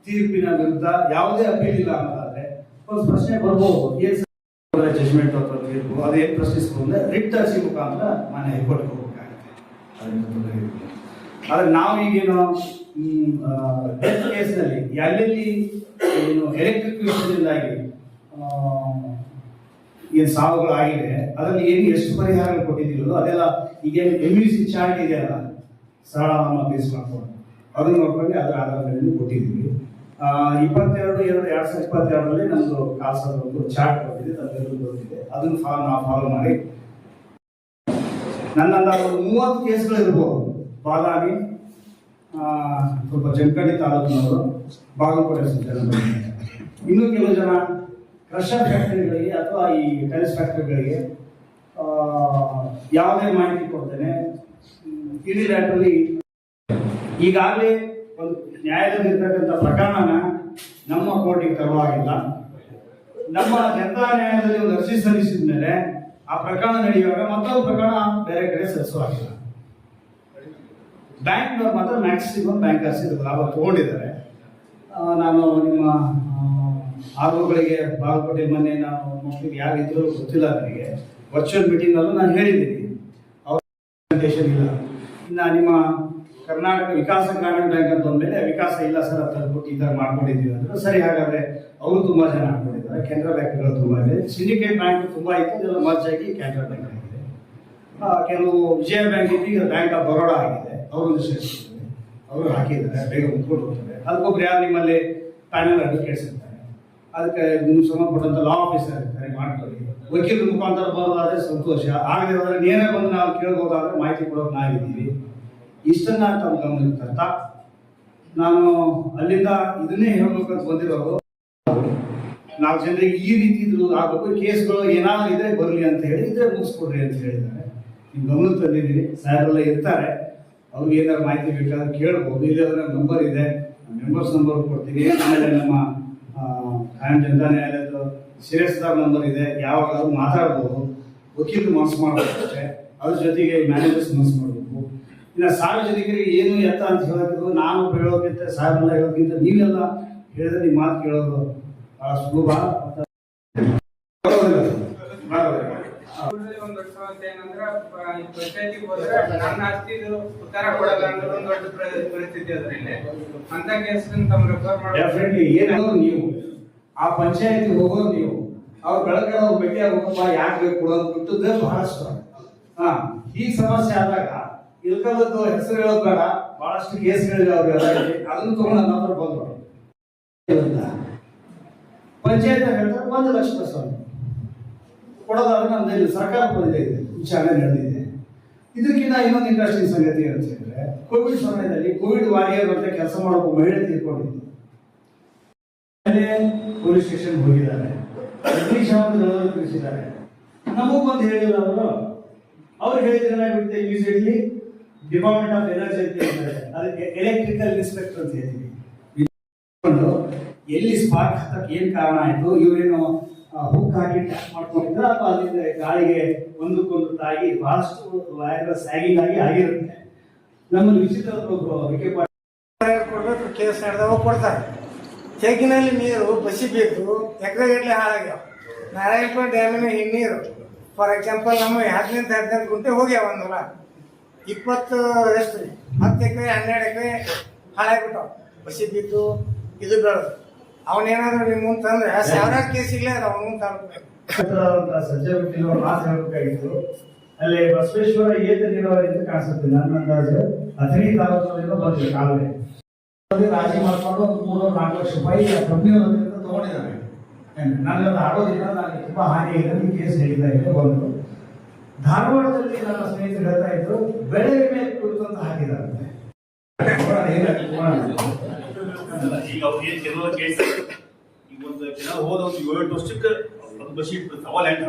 ತೀರ್ಪಿನ ವಿರುದ್ಧ ಯಾವುದೇ ಅಪೀಲ್ ಇಲ್ಲ ಅನ್ನೋದಾದ್ರೆ ಒಂದು ಪ್ರಶ್ನೆ ಬರ್ಬೋದು, ಏನ್ ಜಜ್ಮೆಂಟ್ ಅಥವಾ ತೀರ್ಪು ಅದೇನು ಪ್ರಶ್ನಿಸ್ಕೊಂಡ್ರೆ ರಿಟ್ ಅರ್ಜಿ ಮುಖಾಂತರ ಮಾನ್ಯ ಹೈಕೋರ್ಟ್ಗೆ ಹೋಗಬೇಕಾಗುತ್ತೆ. ಆದ್ರೆ ನಾವು ಈಗೇನು ಡೆತ್ ಕೇಸ್ನಲ್ಲಿ ಎಲ್ಲೆಲ್ಲಿ ಏನು ಎಲೆಕ್ಟ್ರಿಕ್ಯೂಷನ್ದಾಗಿ ಏನು ಸಾವುಗಳು ಆಗಿದೆ ಅದರಲ್ಲಿ ಏನು ಎಷ್ಟು ಪರಿಹಾರ ಕೊಟ್ಟಿದ್ದೀವೋ ಅದೆಲ್ಲ ಈಗೇನು MUC ಚಾರ್ಟ್ ಇದೆಯಲ್ಲ ಸರಳ ನಮ್ಮ ಬೇಸ್ ಮಾಡ್ಕೊಂಡು ಅದನ್ನು ನೋಡ್ಕೊಂಡು ಅದರ ಆಧಾರದ ಮೇಲೆ ಕೊಟ್ಟಿದ್ದೀವಿ. 22/2/2022 ನಮ್ದು ಕಾಲ್ಸದ ಒಂದು ಚಾರ್ಟ್ ಬಂದಿದೆ, ಗೊತ್ತಿದೆ, ಅದನ್ನು ನಾವು ಫಾಲೋ ಮಾಡಿ ನನ್ನ ಅಂದಾಜು 30 ಕೇಸ್ಗಳು ಇರ್ಬೋದು. ಬಾದಾಮಿ, ಸ್ವಲ್ಪ ಜಮಖಂಡಿ ತಾಲೂಕಿನವರು, ಬಾಗಲಕೋಟೆ ಜನ, ಇನ್ನೂ ಕೆಲವು ಜನ ಕ್ರಷರ್ ಫ್ಯಾಕ್ಟರಿಗಳಿಗೆ ಅಥವಾ ಈ ಟೈಲ್ಸ್ ಫ್ಯಾಕ್ಟರಿಗಳಿಗೆ ಯಾವುದೇ ಮಾಹಿತಿ ಕೊಡ್ತೇನೆ ಯುನಿಲ್ಯಾಟ್ರಲಿ ಈಗಾಗಲೇ ಒಂದು ನ್ಯಾಯಾಲಯದಲ್ಲಿರ್ತಕ್ಕಂಥ ಪ್ರಕರಣನ ನಮ್ಮ ಕೋರ್ಟಿಗೆ ತರುವಾಗಿಲ್ಲ. ನಮ್ಮ ಜನತಾ ನ್ಯಾಯಾಲಯದಲ್ಲಿ ಒಂದು ಅರ್ಜಿ ಸಲ್ಲಿಸಿದ ಮೇಲೆ ಆ ಪ್ರಕರಣ ನಡೆಯುವಾಗ ಮತ್ತೊಂದು ಪ್ರಕರಣ ಬೇರೆ ಕಡೆ ಸಲ್ಲಿಸುವಾಗಿಲ್ಲ. ಬ್ಯಾಂಕ್ನವ್ರು ಮಾತ್ರ ಮ್ಯಾಕ್ಸಿಮಮ್ ಬ್ಯಾಂಕರ್ಸ್ ಲಾಭ ತಗೊಂಡಿದ್ದಾರೆ. ನಾನು ನಿಮ್ಮ ಆರೋಗಳಿಗೆ ಬಾಗಲಕೋಟೆ ಮೊನ್ನೆ ನಾವು ಮೋಸ್ಟ್ಲಿ ಯಾರಿದ್ರು ಗೊತ್ತಿಲ್ಲ ನನಗೆ, ವರ್ಚುವಲ್ ಮೀಟಿಂಗ್ನಲ್ಲೂ ನಾನು ಹೇಳಿದ್ದೀನಿ ಅವ್ರ ಪ್ರೆಸೆಂಟೇಷನ್ ಇಲ್ಲ. ಇನ್ನು ನಿಮ್ಮ ಕರ್ನಾಟಕ ವಿಕಾಸ ಗ್ರಾಮೀಣ ಬ್ಯಾಂಕ್ ಅಂತ ಅಂದಮೇಲೆ ವಿಕಾಸ ಇಲ್ಲ ಸರ್ ಅಂತ ಹೇಳ್ಬಿಟ್ಟು ಈ ಥರ ಮಾಡ್ಕೊಂಡಿದ್ದೀವಿ ಅಂದ್ರೆ ಸರಿ. ಹಾಗಾದ್ರೆ ಅವರು ತುಂಬಾ ಜನ ಮಾಡ್ಕೊಂಡಿದ್ದಾರೆ, ಕೆನರಾ ಬ್ಯಾಂಕ್ಗಳು ತುಂಬಾ ಇದೆ, ಸಿಂಡಿಕೇಟ್ ಬ್ಯಾಂಕ್ ತುಂಬಾ ಇತ್ತು, ಇದೆಲ್ಲ ಮರ್ಜ್ ಆಗಿ ಕೆನರಾ ಬ್ಯಾಂಕ್ ಆಗಿದೆ. ಕೆಲವು ವಿಜಯ ಬ್ಯಾಂಕ್ ಇತ್ತು, ಈಗ ಬ್ಯಾಂಕ್ ಆಫ್ ಬರೋಡಾ ಆಗಿದೆ, ಅವರು ಸೇರಿಸಿದ್ದಾರೆ, ಅವರು ಹಾಕಿದ್ದಾರೆ, ಬೇಗ ಮುಟ್ಕೊಂಡು ಹೋಗ್ತಾರೆ. ಅದಕ್ಕೊಬ್ರು ಯಾರು ನಿಮ್ಮಲ್ಲಿ ಪ್ಯಾನಲ್ ಅಡ್ವೊಕೇಟ್ಸ್ ಇರ್ತಾರೆ, ಅದಕ್ಕೆ ನಿಮ್ಗೆ ಸಂಬಂಧಪಟ್ಟಂತ ಲಾ ಆಫೀಸರ್ ಇರ್ತಾರೆ, ಮಾಡ್ಕೊಳ್ಳಿ. ವಕೀಲರ ಮುಖಾಂತರ ಬರೋದಾದ್ರೆ ಸಂತೋಷ, ಆಗದೆ ಹೋದ್ರೆ ನೇರ ಬಂದು ನಾವು ಕೇಳ್ಬೋದಾದ್ರೆ ಮಾಹಿತಿ ಕೊಡೋಕೆ ನಾವಿದ್ದೀವಿ. ಇಷ್ಟನ್ನ ತಮ್ಮ ಗಮನಕ್ಕೆ ತರ್ತಾ ನಾನು ಅಲ್ಲಿಂದ ಇದನ್ನೇ ಹೇಳ್ಬೇಕಂತ ಬಂದಿರೋದು, 4 ಜನರಿಗೆ ಈ ರೀತಿ ಇದ್ರು ಆಗಬೇಕು, ಕೇಸ್ಗಳು ಏನಾದ್ರು ಇದ್ರೆ ಬರಲಿ ಅಂತ ಹೇಳಿ, ಇದ್ರೆ ಮುಗಿಸ್ಕೊಡ್ರಿ ಅಂತ ಹೇಳಿದ್ದಾರೆ. ನೀವು ಗಮನಕ್ಕೆ ತಂದಿದ್ದೀರಿ, ಸಾಹೇಬರೆಲ್ಲ ಇರ್ತಾರೆ, ಅವ್ರಿಗೆ ಏನಾದ್ರು ಮಾಹಿತಿ ಬೇಕಾದ್ರೆ ಕೇಳ್ಬೋದು. ಇಲ್ಲದ್ರೆ ನಂಬರ್ ಇದೆ, ಮೆಂಬರ್ಸ್ ನಂಬರ್ ಕೊಡ್ತೀನಿ. ಆಮೇಲೆ ನಮ್ಮ ಕಾಯಂ ಜನತಾ ನ್ಯಾಯಾಲಯದ ಸಿರಿಯಸ್ದಾರ್ ನಂಬರ್ ಇದೆ, ಯಾವಾಗಾದ್ರೂ ಮಾತಾಡ್ಬೋದು. ವಕೀಲರು ಮನಸ್ಸು ಮಾಡ್ಬೇಕು ಅಷ್ಟೇ, ಅದ್ರ ಜೊತೆಗೆ ಮ್ಯಾನೇಜರ್ಸ್ ಮನಸ್ಸು ಮಾಡಬೇಕು. ಇನ್ನು ಸಾರ್ವಜನಿಕರಿಗೆ ಏನು ಎತ್ತ ಅಂತ ಹೇಳೋದು, ನಾನು ಹೇಳೋಕ್ಕಿಂತ ಸಾಹೇಬರೆಲ್ಲ ಹೇಳೋಕ್ಕಿಂತ ನೀವೆಲ್ಲ ಹೇಳಿದ್ರೆ ನಿಮ್ಮ ಮಾತು ಕೇಳೋದು ಬಹಳ ಸುಲಭ. ಒಂದು ಸಮಸ್ಯೆ ಏನಂದ್ರೆ ಪಂಚಾಯತಿಗೆ ಹೋದ್ರೆ ನನ್ನ ಆಸ್ತಿದು ಉತ್ತರ ಕೊಡಲ್ಲ ಅನ್ನೋದು ಒಂದು ದೊಡ್ಡ ಪರಿಸ್ಥಿತಿ ಅದ್ರ ಇಲ್ಲಿ. ಅಂತ ಕೇಸ್ ತಮ್ಮ ರೆಫರ್ ಮಾಡಿ ಏನಾದ್ರು ನೀವು ಆ ಪಂಚಾಯತಿ ಹೋಗೋದು ನೀವು ಅವ್ರು ಬೆಳಗ್ಗೆ ಅವ್ರು ಭೇಟಿ ಹೋಗಪ್ಪ ಯಾಕೆ ಬೇಕು ಕೊಡೋದು ಬಿಟ್ಟದ್ದೇ ಬಹಳಷ್ಟು. ಈ ಸಮಸ್ಯೆ ಆದಾಗ ಇಲ್ಕಲ್ಲದ್ದು ಹೆಸರು ಹೇಳೋದು ಬೇಡ, ಬಹಳಷ್ಟು ಕೇಸ್ಗಳಿವೆ ಅವ್ರಿಗೆ, ಅದನ್ನು ತಗೊಂಡು ನನ್ನ ಹತ್ರ ಬಂದ್ರು. ಪಂಚಾಯತ್ ಹೇಳ್ತಾರೆ 1 ಲಕ್ಷ ರೂಪಾಯಿ ಕೊಡೋದಾದ್ರೆ ನಮ್ದು ಇಲ್ಲಿ ಸರ್ಕಾರ ಬಂದಿದೆ, ವಿಚಾರಣೆ ನಡೆದಿದೆ. ಇದಕ್ಕಿಂತ ಇನ್ನೊಂದು ಇಂಟ್ರೆಸ್ಟಿಂಗ್ ಸಂಗತಿ ಅಂತ ಹೇಳಿದ್ರೆ, ಕೋವಿಡ್ ಸಮಯದಲ್ಲಿ ಕೋವಿಡ್ ವಾರಿಯರ್ ಅಂತ ಕೆಲಸ ಮಾಡೋಕೆ ಮಹಿಳೆ ತೀರ್ಕೊಂಡಿದ್ದು, ಪೊಲೀಸ್ ಸ್ಟೇಷನ್ ಹೋಗಿದ್ದಾರೆ, ಅಗ್ನಿಶಾಮಕ ತಿಳಿಸಿದ್ದಾರೆ. ನಮಗೂ ಬಂದು ಹೇಳಿಲ್ಲ ಅವ್ರು ಹೇಳಿದ್ರೆ ಬಿಟ್ಟು ಇಮಿಡಿಯೇಟ್ಲಿ ಡಿಪಾರ್ಟ್ಮೆಂಟ್ ಆಫ್ ಎನರ್ಜಿ ಅಂತ ಹೇಳ್ತಾರೆ, ಅದಕ್ಕೆ ಎಲೆಕ್ಟ್ರಿಕಲ್ ಇನ್ಸ್ಪೆಕ್ಟರ್ ಅಂತ ಹೇಳ್ತೀವಿ. ಎಲ್ಲಿ ಸ್ಪಾರ್ಕ್ ಹತ್ತಕ್ಕೆ ಏನ್ ಕಾರಣ ಆಯ್ತು, ಇವರೇನು ಹುಕ್ ಹಾಕಿ ಟ್ಯಾಪ್ ಮಾಡ್ಕೊಂಡಿದ್ರೆ ಅಥವಾ ಅಲ್ಲಿಂದ ಗಾಳಿಗೆ ಒಂದಕ್ಕೊಂದು ತಾಗಿ ಬಹಳಷ್ಟು ವೈರ್ ಸ್ಯಾಗಿಂಗ್ ಆಗಿ ಆಗಿರುತ್ತೆ. ನಮ್ಮಲ್ಲಿ ವಿಚಿತ್ರ ಕೊಡ್ಬೇಕು, ಕೇಸ್ ನಡೆದವ ಕೊಡ್ತಾರೆ. ಚೆಕ್ಕಿನಲ್ಲಿ ನೀರು ಬಸಿಬೇಕು, ಎಕರೆಗಟ್ಟಲೆ ಹಾಳಾಗ್ಯಾವ. ನಾರಾಯಣಪುರ ಡ್ಯಾಮಿನ ಹಿನ್ನೀರು ಫಾರ್ ಎಕ್ಸಾಂಪಲ್ ನಮ್ಮ 15 ಗುಂಟೆ ಹೋಗ್ಯಾವ. ಒಂದು ಹೊಲ 20 ಎಷ್ಟು 10 ಎಕರೆ 12 ಎಕರೆ ಹಾಳಾಗ್ಬಿಟ್ಟಾವ. ಬಸಿ ಬಿದ್ದು ಇದು ಬೆಳೆದು ಅವನೇನಾದ್ರು ನಿಮ್ಮ ಮುಂದೆ ತಂದ್ರೆ 1000 ಕೇಸ್ ಇಲ್ಲೇ ಅದ ಅವನ ಮುಂದೆ ಸಜ್ಜೆ ಮಾತು ಹೇಳಬೇಕಾಗಿತ್ತು. ಅಲ್ಲಿ ಬಸವೇಶ್ವರ ಏತ ನೀರಾವರಿ ಅಂತ ಕಾಣಿಸುತ್ತೆ. ನನ್ನ ಅಂದಾಜು ಅಥಣಿ ತಾಲೂಕಿನಿಂದ ಬಂದಿದೆ ಕಾಲುವೆ, ರಾಜಿ ಮಾಡ್ಕೊಂಡು 3-4 ಲಕ್ಷ ರೂಪಾಯಿ ಕಂಪ್ನಿಯವರಿಂದ ತಗೊಂಡಿದ್ದಾರೆ. ನನಗೆ ಆಗೋದಿಲ್ಲ, ನನಗೆ ತುಂಬಾ ಹಾನಿ ಇದೆ, ಈ ಕೇಸ್ ನಡೀತಾ ಇದೆ. ಒಂದು ಧಾರವಾಡದಲ್ಲಿ ನನ್ನ ಸ್ನೇಹಿತರು ಹೇಳ್ತಾ ಇದ್ರು, ಬೆಳೆ ವಿಮೆ ಕುರಿತು ಅಂತ ಹಾಕಿದಾರಂತೆ. ಈಗ ಅವ್ರು ಏನ್ ಕೆಲವು ಕೇಸ್ ಈಗ ಒಂದು ಜನ ಹೋದ ಒಂದು 7 ವರ್ಷಕ್ಕೆ ಅದು ಬಸಿ ಸವಾಲ್ ಹೆಂಗ್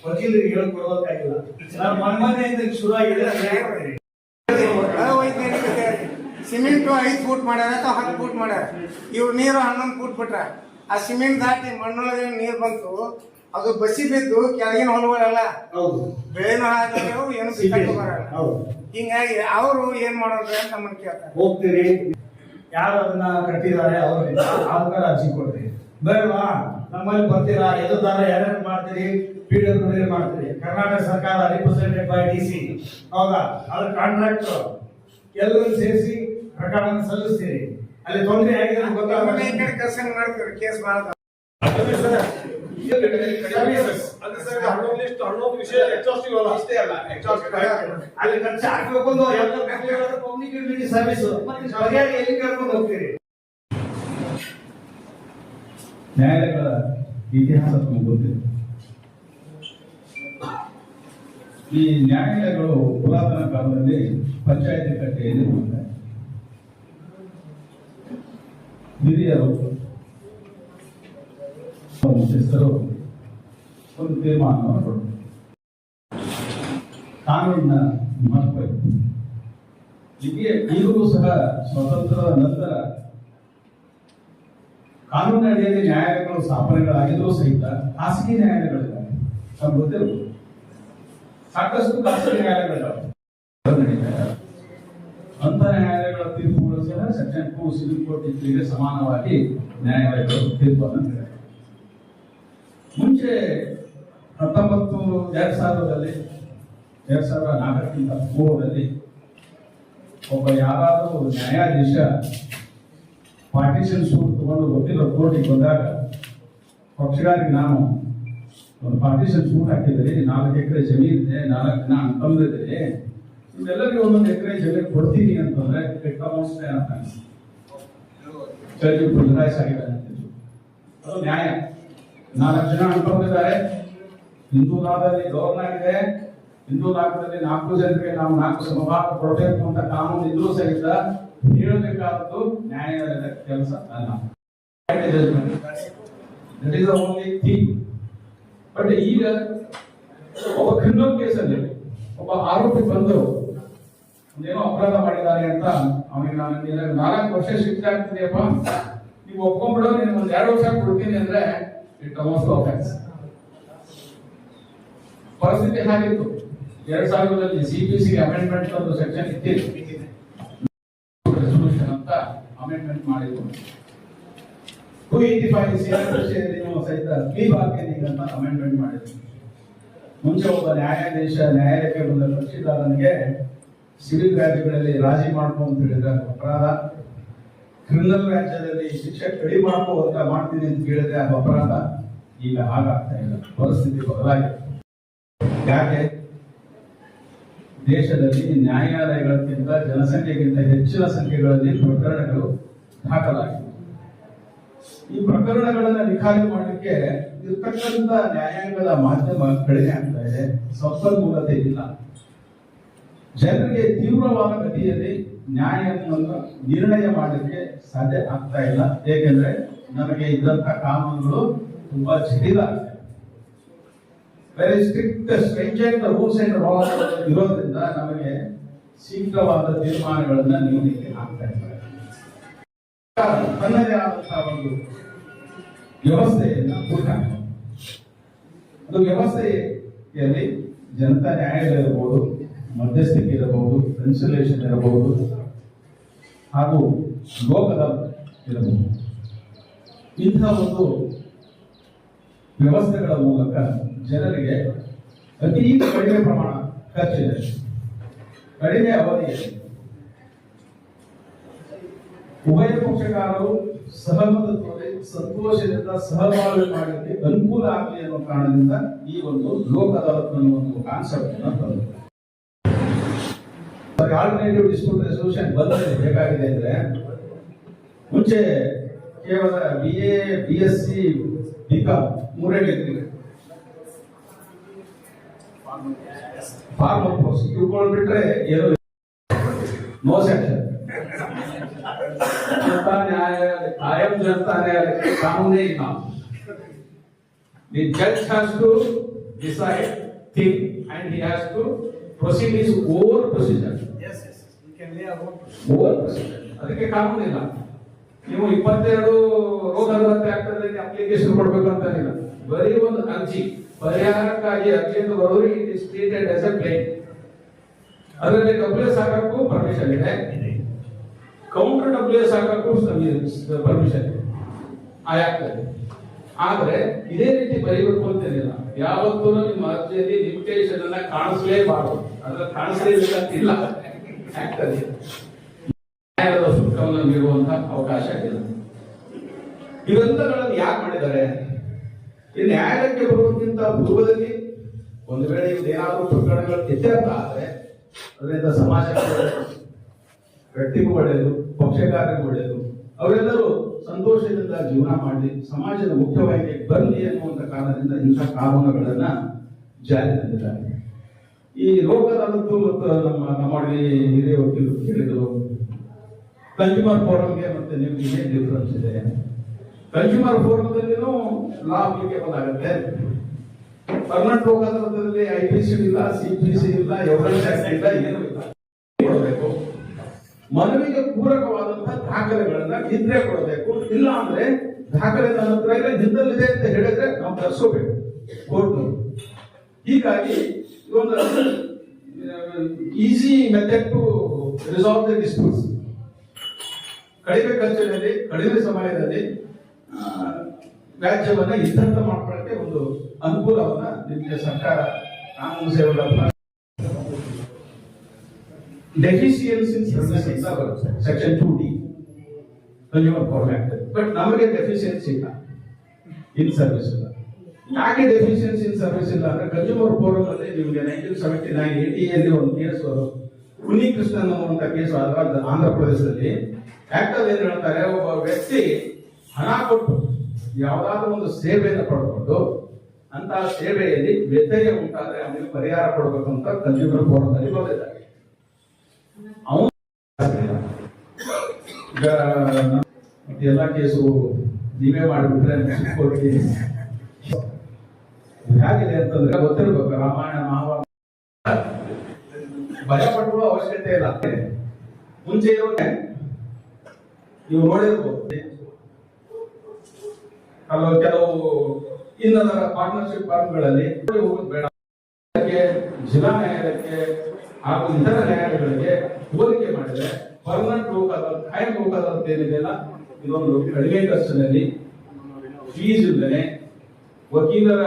ವಕೀಲರಿಗೆ ಹೇಳ್ಕೊಡ್ಬೇಕಾಗಿಲ್ಲ. ಮೊನ್ನೆ ಶುರು ಆಗಿದೆ. ಅವೈಜ್ಞಾನಿಕ ಸಿಮೆಂಟು 5 ಫೂಟ್ ಮಾಡ್ಯಾರ ಅಥವಾ 10 ಫೂಟ್ ಮಾಡ್ಯಾರ, ಇವ್ರು ನೀರು 11 ಫೂಟ್ ಬಿಟ್ರ, ಆ ಸಿಮೆಂಟ್ ದಾಟಿ ಮಣ್ಣೊಳಗೆ ನೀರು ಬಂತು, ಅದು ಬಸಿ ಬಿದ್ದು ಕೆಳಗಿನ ಹೊಲಗಳೆಲ್ಲ ಹೌದು ಬೆಳೆನೂ ಹಾಕಿದೆವು, ಏನು ಬಿತ್ತಕ್ಕೂ ಬರಲ್ಲ. ಹೌದು. ಹಿಂಗಾಗಿ ಅವರು ಏನ್ ಮಾಡೋದು ಅಂತ ನಮ್ಮನ್ನ ಕೇಳ್ತಾರೆ. ಹೋಗ್ತೀರಿ, ಯಾರು ಅದನ್ನ ಕಟ್ಟಿದ್ದಾರೆ ಅವ್ರಿಗೆ ಆಧಾರ ಅರ್ಜಿ ಕೊಡ್ತೀರಿ, ಬೇಡವಾ ನಮ್ಮಲ್ಲಿ ಬರ್ತೀರಾ, ಎದುರ್ದಾರ ಯಾರ್ಯಾರು ಮಾಡ್ತೀರಿ, PWD ಮಾಡ್ತೀರಿ, ಕರ್ನಾಟಕ ಸರ್ಕಾರ ರಿಪ್ರೆಸೆಂಟೆಡ್ ಬೈ DC, ಹೌದಾ, ಅದ್ರ ಕಾಂಟ್ರಾಕ್ಟ್ ಎಲ್ಲರೂ ಸೇರಿಸಿ ಪ್ರಕರಣ ಸಲ್ಲಿಸ್ತೀರಿ, ಅಲ್ಲಿ ತೊಂದರೆ ಆಗಿದೆ ಅಂತ ಆಮೇಲೆ ಈ ಗೊತ್ತಾಗ ಕಡೆ ಕೆಲಸ ಮಾಡ್ತೀವಿ, ಕೇಸ್ ಮಾಡ್ತಾರೆ. ಅಲ್ಲಿ ಖರ್ಚು ಹಾಕ್ಬೇಕು ಅಂತ ಎಲ್ಲ ಕಮ್ಯುನಿಟಿ ಸರ್ವಿಸ್ ಬಗೆಯಾಗಿ ಎಲ್ಲಿ ಕರ್ಕೊಂಡು ಹೋಗ್ತೀರಿ. ನ್ಯಾಯಾಲಯಗಳ ಇತಿಹಾಸ ನಮಗೆ ಗೊತ್ತಿದೆ. ಈ ನ್ಯಾಯಾಲಯಗಳು ಪುರಾತನ ಕಾಲದಲ್ಲಿ ಪಂಚಾಯತಿ ಕಟ್ಟೆಯಲ್ಲಿ ಇರುತ್ತದೆ. ಹಿರಿಯರು ಮುಖ್ಯಸ್ಥರು ಒಂದು ತೀರ್ಮಾನವನ್ನು ಕೊಟ್ಟರು. ಕಾನೂನಿನ ಮಹತ್ವ ಇತ್ತು. ಈಗಲೂ ಸಹ ಸ್ವಾತಂತ್ರ್ಯದ ನಂತರ ಕಾನೂನಿನ ಅಡಿಯಲ್ಲಿ ನ್ಯಾಯಾಲಯಗಳು ಸ್ಥಾಪನೆಗಳಾಗಿದ್ರೂ ಸಹಿತ ಖಾಸಗಿ ನ್ಯಾಯಾಲಯಗಳಿದ್ದಾವೆ. ನಮ್ಗೆ ಗೊತ್ತಿರಬಹುದು, ಸಾಕಷ್ಟು ಖಾಸಗಿ ನ್ಯಾಯಾಲಯಗಳಿದ್ದಾವೆ. ಅಂತ ನ್ಯಾಯಾಲಯಗಳ ತೀರ್ಪುಗಳು ಸಹ ಸೆಕ್ಷನ್ 2 ಸಿವಿಲ್ ಕೋರ್ಟ್ ತೀರ್ಪಿಗೆ ಸಮಾನವಾಗಿ ನ್ಯಾಯಾಲಯಗಳು ತೀರ್ಪನ್ನು ನೀಡಿವೆ. ಮುಂಚೆ 2004ಕ್ಕಿಂತ ಪೂರ್ವದಲ್ಲಿ ಒಬ್ಬ ಯಾರಾದರೂ ನ್ಯಾಯಾಧೀಶ ಪಾರ್ಟಿಷನ್ ಸೂಟ್ ತಗೊಂಡು ಗೊತ್ತಿರೋ ಕೋರ್ಟಿಗೆ ಬಂದಾಗ ಪಕ್ಷಗಾರಿಗೆ ನಾನು ಒಂದು ಪಾರ್ಟಿಷನ್ ಸೂಟ್ ಹಾಕಿದರೆ 4 ಎಕರೆ ಜಮೀನಿದೆ, 4 ಜನ ಅಂತಂದಿದೆ, ಇವೆಲ್ಲರಿಗೂ 1 ಎಕರೆ ಜಮೀನು ಕೊಡ್ತೀನಿ ಅಂತಂದ್ರೆ ಅದು ನ್ಯಾಯ. 4 ಜನ ಅನ್ಕೊಂಡಿದ್ದಾರೆ, ಹಿಂದೂ ಲಾದಲ್ಲಿ ಗವರ್ನ್ ಆಗಿದೆ, ಹಿಂದೂ ಲಾದಲ್ಲಿ 4 ಜನರಿಗೆ ನಾವು 4 ಸಮಭಾಗ ಕೊಡಬೇಕು ಅಂತ ಕಾನೂನು ಇದ್ರೂ ಸಹಿತ ಹೇಳಬೇಕಾದದ್ದು ನ್ಯಾಯಾಲಯದ ಕೆಲಸ ಅಲ್ಲ. That is the only thing. But ಈಗ ಒಬ್ಬ ಕ್ರಿಮಿನಲ್ ಕೇಸಲ್ಲಿ ಒಬ್ಬ ಆರೋಪಿ ಬಂದು ಒಂದೇನೋ ಅಪರಾಧ ಮಾಡಿದ್ದಾರೆ ಅಂತ ಅವನಿಗೆ ನಾನು 4 ವರ್ಷ ಶಿಕ್ಷೆ ಆಗ್ತಿದೆಯಪ್ಪ, ನೀವು ಒಪ್ಕೊಂಡ್ಬಿಡೋ, ನೀನು 1 2 ವರ್ಷ ಕೊಡ್ತೀನಿ ಅಂದ್ರೆ ಇಟ್ ಕಮ್ಸ್ ಟು ಅಫೆನ್ಸ್. ಪರಿಸ್ಥಿತಿ ಹಾಗಿತ್ತು. 2000ರಲ್ಲಿ CPCಗೆ ಅಮೆಂಡ್ಮೆಂಟ್ ಒಂದು ಸೆಕ್ಷನ್ ಇತ್ತಿತ್ತು, ರೆಸಲ್ಯೂಷನ್ ಅಂತ ಅಮೆಂಡ್ಮೆಂಟ್ ಮಾಡಿದ್ರು. 285 CRPC ಸಹಿತ ಪ್ಲೀ ಬಾರ್ಗೇನಿಂಗ್ ಅಂತ ಅಮೆಂಡ್ಮೆಂಟ್ ಮಾಡಿದ್ರು. ಮುಂಚೆ ಒಬ್ಬ ನ್ಯಾಯಾಲಯಕ್ಕೆ ಬಂದ ಕಕ್ಷಿದಾರನಿಗೆ ಸಿವಿಲ್ ರಾಜ್ಯಗಳಲ್ಲಿ ರಾಜಿ ಮಾಡ್ಕೊ ಅಂತ ಹೇಳಿದ್ರೆ ಅಪರಾಧ, ಕ್ರಿಮಿನಲ್ ರಾಜ್ಯದಲ್ಲಿ ಶಿಕ್ಷೆ ಕಡಿಮೆ ಮಾಡ್ತೀನಿ ಅಂತ ಹೇಳಿದ್ರೆ ಅದು ಅಪರಾಧ. ಈಗ ಹಾಗಾಗ್ತಾ ಇಲ್ಲ, ಪರಿಸ್ಥಿತಿ ಬದಲಾಗಿದೆ. ಯಾಕೆ? ದೇಶದಲ್ಲಿ ನ್ಯಾಯಾಲಯಗಳಕ್ಕಿಂತ ಜನಸಂಖ್ಯೆಗಿಂತ ಹೆಚ್ಚಿನ ಸಂಖ್ಯೆಗಳಲ್ಲಿ ಪ್ರಕರಣಗಳು ದಾಖಲಾಗಿವೆ. ಈ ಪ್ರಕರಣಗಳನ್ನ ನಿಖಾಲಿ ಮಾಡಲಿಕ್ಕೆ ಇರ್ತಕ್ಕಂಥ ನ್ಯಾಯಾಂಗದ ಮಾಧ್ಯಮ ಕಡಿಮೆ ಆಗ್ತಾ ಇದೆ, ಸಂಪನ್ಮೂಲತೆ ಇಲ್ಲ. ಜನರಿಗೆ ತೀವ್ರವಾದ ಗತಿಯಲ್ಲಿ ನ್ಯಾಯವನ್ನು ನಿರ್ಣಯ ಮಾಡಲಿಕ್ಕೆ ಸಾಧ್ಯ ಆಗ್ತಾ ಇಲ್ಲ. ಏಕೆಂದ್ರೆ ನಮಗೆ ಇದ್ದಂತ ಕಾನೂನುಗಳು ತುಂಬಾ ಜಟಿಲ ಆಗಿದೆ. Very strict stringent rules and loss ಇರೋದ್ರಿಂದ ನಮಗೆ ಶೀಘ್ರವಾದ ತೀರ್ಮಾನಗಳನ್ನ ನೀಡಲಿಕ್ಕೆ ಆಗ್ತಾ ಇದ್ದಾರೆ. ತನ್ನದೇ ಆದಂತಹ ಒಂದು ವ್ಯವಸ್ಥೆಯನ್ನ ಹುಡುಕಾಕ. ಅದು ವ್ಯವಸ್ಥೆಯಲ್ಲಿ ಜನತಾ ನ್ಯಾಯಾಲಯ ಇರಬಹುದು, ಮಧ್ಯಸ್ಥಿಕೆ ಇರಬಹುದು, ಕನ್ಸಲೇಷನ್ ಇರಬಹುದು, ಹಾಗೂ ಲೋಕದ ಇರಬಹುದು. ಇಂತಹ ಒಂದು ವ್ಯವಸ್ಥೆಗಳ ಮೂಲಕ ಜನರಿಗೆ ಅತಿ ಕಡಿಮೆ ಪ್ರಮಾಣ ಖರ್ಚಿದೆ, ಕಡಿಮೆ ಅವಧಿಯಲ್ಲಿ ಉಭಯ ಪಕ್ಷಕಾರರು ಸಹಮತದಲ್ಲಿ ಸಂತೋಷದಿಂದ ಸಹಬಾಳ್ವೆ ಮಾಡಲಿಕ್ಕೆ ಅನುಕೂಲ ಆಗಲಿ ಅನ್ನೋ ಕಾರಣದಿಂದ ಈ ಒಂದು ಲೋಕ ಅದಾಲತ್ ಅನ್ನೋ ಒಂದು ಕಾನ್ಸೆಪ್ಟ್ ಅನ್ನು ತಂದರು. ಆಲ್ಟರ್ನೇಟಿವ್ ಡಿಸ್ಪ್ಯೂಟ್ ರೆಸಲ್ಯೂಷನ್ ಬಂದರೆ ಬೇಕಾಗಿದೆ ಅಂದ್ರೆ ಮುಂಚೆ ಕೇವಲ BA, BSc, BCom 3 degree formal course ತಿಳ್ಕೊಂಡ್ಬಿಟ್ರೆ ಏನು ನೋ ಸೆಕ್ಷನ್. जनता न्यायालय, कायम जनता न्यायालय कानूनी काम. The judge has to decide thing and he has to proceed his own procedure. Yes, you can ಅದಕ್ಕೆ ಕಾನೂನು ಇಲ್ಲ. ನೀವು 22 ರೋಗ ನಿರೋಧಕ ಆಕ್ಟ್ನಲ್ಲಿ ಅಪ್ಲಿಕೇಶನ್ ಕೊಡ್ಬೇಕು ಅಂತ ಇಲ್ಲ. ಬರೀ ಒಂದು ಅರ್ಜಿ ಪರಿಹಾರಕ್ಕಾಗಿ ಅರ್ಜಿ ಅಂತ ಬರೋರು it is treated as A claim. ಅದರಲ್ಲಿ ಡಬ್ಲ್ಯೂಎಸ್ ಹಾಕಕ್ಕೂ ಪರ್ಮಿಷನ್ ಇದೆ, ಕೌಂಟರ್ ಡಬ್ಲ್ಯೂಎಸ್ ಹಾಕಕ್ಕೂ ಪರ್ಮಿಷನ್ ಇದೆ ಆ ಆಕ್ಟಲ್ಲಿ. ಆದ್ರೆ ಇದೇ ರೀತಿ ಬರೀಬೇಕು ಅಂತೇನಿಲ್ಲ. ಯಾವತ್ತೂ ನಿಮ್ಮ ಅರ್ಜಿಯಲ್ಲಿ ಲಿಮಿಟೇಷನ್ ಅನ್ನ ಕಾಣಿಸಲೇಬಾರದು. ಅದ್ರಲ್ಲಿ ಕಾಣಿಸಲೇಬೇಕಂತಿಲ್ಲ ಆಕ್ಟಲ್ಲಿ. ನ್ಯಾಯದ ಶುಲ್ಕವನ್ನು ನೀಡುವಂತಹ ಅವಕಾಶ ಇಲ್ಲ. ಇವೆಲ್ಲಗಳನ್ನು ಯಾಕೆ ಮಾಡಿದ್ದಾರೆ? ಈ ನ್ಯಾಯಾಲಯಕ್ಕೆ ಬರುವುದಕ್ಕಿಂತ ಪೂರ್ವದಲ್ಲಿ ಒಂದು ವೇಳೆ ಇದೇನಾದರೂ ಪ್ರಕರಣಗಳು ಇತ್ಯರ್ಥ ಆದರೆ ಅದರಿಂದ ಸಮಾಜಕ್ಕೆ ಒಳ್ಳೆಯದು, ವ್ಯಕ್ತಿಗೂ ಒಳ್ಳೆಯದು, ಪಕ್ಷಕಾರರಿಗೂ ಒಳ್ಳೆಯದು. ಅವರೆಲ್ಲರೂ ಸಂತೋಷದಿಂದ ಜೀವನ ಮಾಡಲಿ, ಸಮಾಜದ ಮುಖ್ಯವಾಗಿ ಬರಲಿ ಅನ್ನುವಂಥ ಕಾರಣದಿಂದ ಇಂಥ ಕಾನೂನುಗಳನ್ನ ಜಾರಿ ತಂದಿದ್ದಾರೆ. ಈ ಲೋಕ ಅದಾಲತ್ತು ಮತ್ತು ನಮ್ಮಲ್ಲಿ ಹಿರಿಯ ವಕೀಲರು ಕೇಳಿದರು, ಕನ್ಸ್ಯೂಮರ್ ಫೋರಂಗೆ ಮತ್ತೆ ನಿಮ್ಗೆ ಏನ್ ಡಿಫರೆನ್ಸ್ ಇದೆ? ಕನ್ಸ್ಯೂಮರ್ ಫೋರಂದಲ್ಲಿನೂ ಲಾ ಅಪ್ಲಿಕೇಬಲ್ ಆಗುತ್ತೆ. ಪರ್ಮನೆಂಟ್ ಲೋಕ ಅದಾಲತ್ನಲ್ಲಿ IPC ಇಲ್ಲ, CPC ಇಲ್ಲ, ಎವಿಡೆನ್ಸ್ ಆಕ್ಟ್ ಇಲ್ಲ, ಏನೂ ಇಲ್ಲ. ಕೊಡಬೇಕು. ಮನವಿಗೆ ಪೂರಕವಾದಂತಹ ದಾಖಲೆಗಳನ್ನ ಇದ್ರೆ ಕೊಡಬೇಕು. ಇಲ್ಲ ಅಂದ್ರೆ ದಾಖಲೆ ನನ್ನ ಹತ್ರ ಇಲ್ಲ, ಹಿಂದಲ್ಲಿದೆ ಅಂತ ಹೇಳಿದ್ರೆ ನಾವು ತರಿಸೋಬೇಕು ಕೋರ್ಟ್. ಹೀಗಾಗಿ ಒಂದು easy method to resolve the disputes. ಕಡಿಮೆ ಖರ್ಚಿನಲ್ಲಿ ಕಡಿಮೆ ಸಮಯದಲ್ಲಿ ವ್ಯಾಜ್ಯವನ್ನ ಇತ್ಯರ್ಥ ಮಾಡ್ಕೊಳ್ಳಕ್ಕೆ ಒಂದು ಅನುಕೂಲವನ್ನ ನಿಮಗೆ ಸರ್ಕಾರ ಕಾನೂನು ಸೇವೆಗಳ ಡೆಫಿಷಿಯನ್ಸಿ ಇನ್ ಸರ್ವಿಸ್ ಅಂತ ಬರುತ್ತೆ section 2D consumer forum act. But ನಮಗೆ ಡೆಫಿಷಿಯನ್ಸಿ ಇಲ್ಲ, ಇನ್ ಸರ್ವಿಸ್ ಇಲ್ಲ. ಯಾಕೆ ಡೆಫಿಷಿಯನ್ಸಿ ಇನ್ ಸರ್ವಿಸ್ ಇಲ್ಲ ಅಂದ್ರೆ ಕನ್ಸ್ಯೂಮರ್ ಫೋರಂ ಅಲ್ಲಿ ನಿಮಗೆ 1979 80 ಒಂದು ಕೇಸ್ ಉನ್ನಿಕೃಷ್ಣನ್ ಅನ್ನುವಂಥ ಕೇಸ್ ಆಂಧ್ರ ಪ್ರದೇಶದಲ್ಲಿ ಆಕ್ಟ್ ಅಲ್ಲಿ ಏನ್ ಹೇಳ್ತಾರೆ, ಒಬ್ಬ ವ್ಯಕ್ತಿ ಹಣ ಕೊಟ್ಟು ಯಾವುದಾದ್ರೂ ಒಂದು ಸೇವೆಯನ್ನು ಪಡ್ಕೊಂಡು ಅಂತಹ ಸೇವೆಯಲ್ಲಿ ವ್ಯತ್ಯಯ ಉಂಟಾದ್ರೆ ಅವನಿಗೆ ಪರಿಹಾರ ಕೊಡಬೇಕು ಅಂತ ಕನ್ಸ್ಯೂಮರ್ ಫೋರಂ ಬಂದಿದ್ದಾರೆ. ಎಲ್ಲ ಕೇಸು ನೀವೇ ಮಾಡಿಬಿಟ್ರೆ ಹೇಗಿದೆ ಅಂತಂದ್ರೆ ಗೊತ್ತಿರ್ಬೇಕು. ರಾಮಾಯಣ ಮಹಾಭಾರತ ಭಯ ಪಡುವ ಅವಶ್ಯಕತೆ ಇಲ್ಲ. ಮುಂಚೆ ಇರೋಕೆ ನೀವು ನೋಡಿರ್ಬೋದು, ಕೆಲವು ಇನ್ನದರ ಪಾರ್ಟ್ನರ್ಶಿಪ್ ಫಾರ್ಮ್ಗಳಲ್ಲಿ ಹೋಗೋದು ಬೇಡ, ಜಿಲ್ಲಾ ನ್ಯಾಯಾಲಯಕ್ಕೆ ಹಾಗೂ ಇತರ ನ್ಯಾಯಾಲಯಗಳಿಗೆ ಹೋಲಿಕೆ ಮಾಡಿದ್ರೆ ಪರ್ಮನೆಂಟ್ ಲೋಕ ಅದಾಲತ್, ಕಾಯಂ ಲೋಕ ಅದಾಲತ್ ಏನಿದೆಯಲ್ಲ, ಇದೊಂದು ಕಡಿಮೆ ಖರ್ಚಿನಲ್ಲಿ ಫೀಸ್ ಇಲ್ಲದೆ ವಕೀಲರ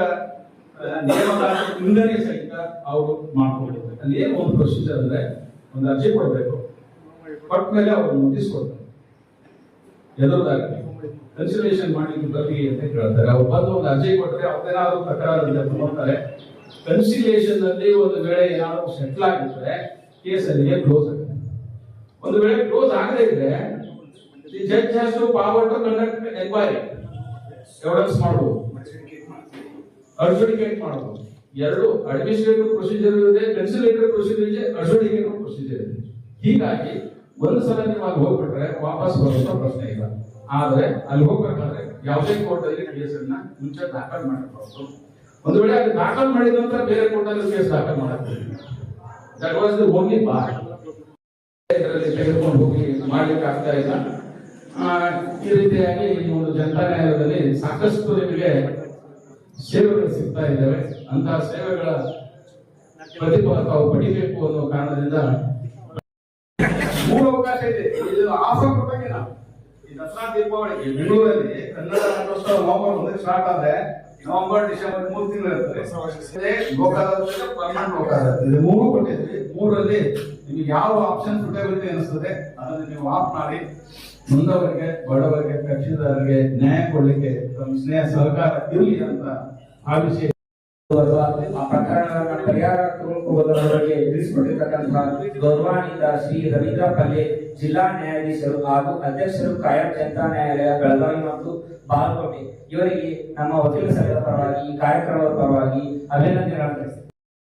ನೇಮಕಾತಿ ಇಂಧನೆ ಸಹಿತ ಅವರು ಮಾಡ್ಕೊಂಡಿದ್ದಾರೆ. ಅಲ್ಲಿ ಏನು ಒಂದು ಪ್ರೊಸೀಜರ್ ಅಂದ್ರೆ ಒಂದು ಅರ್ಜಿ ಕೊಡಬೇಕು, ಕೊಟ್ಟ ಮೇಲೆ ಅವರು ನೋಟಿಸ್ ಕೊಡ್ತಾರೆ, ಎದುರುದಾಗಿ ಕನ್ಸಿಡರೇಷನ್ ಮಾಡಿ ಬರ್ಲಿ ಅಂತ ಹೇಳ್ತಾರೆ. ಅವ್ರು ಬಂದು ಒಂದು ಅರ್ಜಿ ಕೊಟ್ಟರೆ ಅವ್ರೇನಾದ್ರು ತಕರಾರು ನೋಡ್ತಾರೆ. ಕನ್ಸಿಲೇಷನ್ ಅಲ್ಲಿ ಒಂದು ವೇಳೆ ಏನಾದ್ರು ಸೆಟ್ಲ್ ಆಗಿದ್ರೆ ಕೇಸ್ ಅಲ್ಲಿಗೆ ಕ್ಲೋಸ್ ಆಗುತ್ತೆ. ಒಂದು ವೇಳೆ ಕ್ಲೋಸ್ ಆಗದೇ ಇದ್ರೆ the judge has to power to conduct enquiry, evidence ಮಾಡಬಹುದು, ಅಡ್ಜುಡಿಕೇಟ್ ಮಾಡಬಹುದು. ಎರಡು ಅಡ್ಮಿನಿಸ್ಟ್ರೇಟಿವ್ ಪ್ರೊಸೀಜರ್ ಇದೆ, ಕನ್ಸಿಲೇಟರಿ ಪ್ರೊಸೀಜರ್ ಇದೆ, ಅಡ್ಜುಡಿಕೇಟಿವ್ ಪ್ರೊಸೀಜರ್ ಇದೆ. ಹೀಗಾಗಿ ಒಂದು ಸಲ ನೀವು ಅಲ್ಲಿ ಹೋಗ್ಬಿಟ್ರೆ ವಾಪಸ್ ಬರುವಂತ ಪ್ರಶ್ನೆ ಇಲ್ಲ. ಆದ್ರೆ ಅಲ್ಲಿ ಹೋಗ್ಬೇಕಾದ್ರೆ ಯಾವುದೇ ಕೋರ್ಟ್ ಅಲ್ಲಿ ಕೇಸನ್ನ ಮುಂಚೆ ದಾಖಲು ಮಾಡಬಹುದು. ಒಂದು ವೇಳೆ ಅಲ್ಲಿ ದಾಖಲು ಮಾಡಿದ ನಂತರ ಬೇರೆ ಕೋರ್ಟ್ ಅಲ್ಲಿ ಕೇಸ್ ದಾಖಲು ಮಾಡಬಹುದು. That was the only part. ಇದರಲ್ಲಿ ತೆಗೆದುಕೊಂಡು ಹೋಗಿ ಮಾಡ್ಲಿಕ್ಕೆ ಆಗ್ತಾ ಇಲ್ಲ. ಈ ರೀತಿಯಾಗಿ ಈ ಒಂದು ಜನತಾ ನ್ಯಾಯಾಲಯದಲ್ಲಿ ಸಾಕಷ್ಟು ನಿಮಗೆ ಸೇವೆಗಳು ಸಿಗ್ತಾ ಇದ್ದಾವೆ. ಅಂತಹ ಸೇವೆಗಳ ಪ್ರತಿಫಲ ತಾವು ಪಡಿಬೇಕು ಅನ್ನೋ ಕಾರಣದಿಂದ ಮೂರು ಅವಕಾಶ ಇದೆ. ಇದು ಆಫರ್ ಕೊಟ್ಟಂಗಿಲ್ಲ. ಈ ದಸರಾ ದೀಪಾವಳಿಗೆ ಬೆಂಗಳೂರಲ್ಲಿ ಕನ್ನಡ ರಾಜ್ಯೋತ್ಸವ ನವೆಂಬರ್ 1 ಸ್ಟಾರ್ಟ್ ಆದ್ರೆ ನವೆಂಬರ್ ಡಿಸೆಂಬರ್ 3 ತಿಂಗಳು ಇರ್ತದೆ. ಗೋಕಾಲದಲ್ಲಿ ಪರ್ಮನೆಂಟ್ ಗೋಕಾಲದಲ್ಲಿ ಇದು ಮೂರು ಕೊಟ್ಟಿದ್ವಿ. ಮೂರಲ್ಲಿ ನಿಮಗೆ ಯಾವ ಆಪ್ಷನ್ ಸೂಟಬಿಲಿಟಿ ಅನಿಸ್ತದೆ ಅದನ್ನು ನೀವು ಆಫ್ ಮಾಡಿ ಮುಂದವರಿಗೆ, ಬಡವರಿಗೆ, ಕಕ್ಷಿದಾರರಿಗೆ ನ್ಯಾಯ ಕೊಡ್ಲಿಕ್ಕೆ ತಮ್ಮ ಸ್ನೇಹ ಸಹಕಾರ ಇರಲಿ ಅಂತ ಭಾವಿಸಿ ಆ ಪ್ರಕರಣಗಳನ್ನು ಪರಿಹಾರ ಕೊಡುವುದರ ಬಗ್ಗೆ ತಿಳಿಸಿಕೊಟ್ಟಿರ್ತಕ್ಕಂತಹ ಗೌರವಾನ್ವಿತ ಶ್ರೀ ರವೀಂದ್ರ ಪಲ್ಲೆ ಜಿಲ್ಲಾ ನ್ಯಾಯಾಧೀಶರು ಹಾಗೂ ಅಧ್ಯಕ್ಷರು ಕಾಯಂ ಜನತಾ ನ್ಯಾಯಾಲಯ ಬೆಳಗಾವಿ ಮತ್ತು ಬಾಗಲಕೋಟೆ ಇವರಿಗೆ ನಮ್ಮ ವಕೀಲ ಸಂಘದ ಪರವಾಗಿ ಈ ಕಾರ್ಯಕ್ರಮದ ಪರವಾಗಿ ಅಭಿನಂದನೆಗಳನ್ನು ತಿಳಿಸಿದ್ದಾರೆ.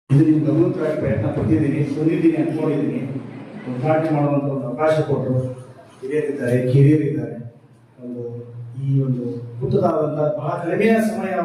ಇದು ನೀವು ಗಮನವಾಗಿ ಪ್ರಯತ್ನ ಪಟ್ಟಿದ್ದೀನಿ, ಬಂದಿದ್ದೀನಿ, ಅನ್ಕೊಂಡಿದ್ದೀನಿ. ಉದ್ಘಾಟನೆ ಮಾಡುವಂತ ಒಂದು ಅವಕಾಶ ಕೊಟ್ಟರು. ಹಿರಿಯರಿದ್ದಾರೆ, ಕಿರಿಯರಿದ್ದಾರೆ. ಈ ಒಂದು ಪುಟ್ಟದಾದಂತಹ ಬಹಳ ಕಡಿಮೆಯ ಸಮಯ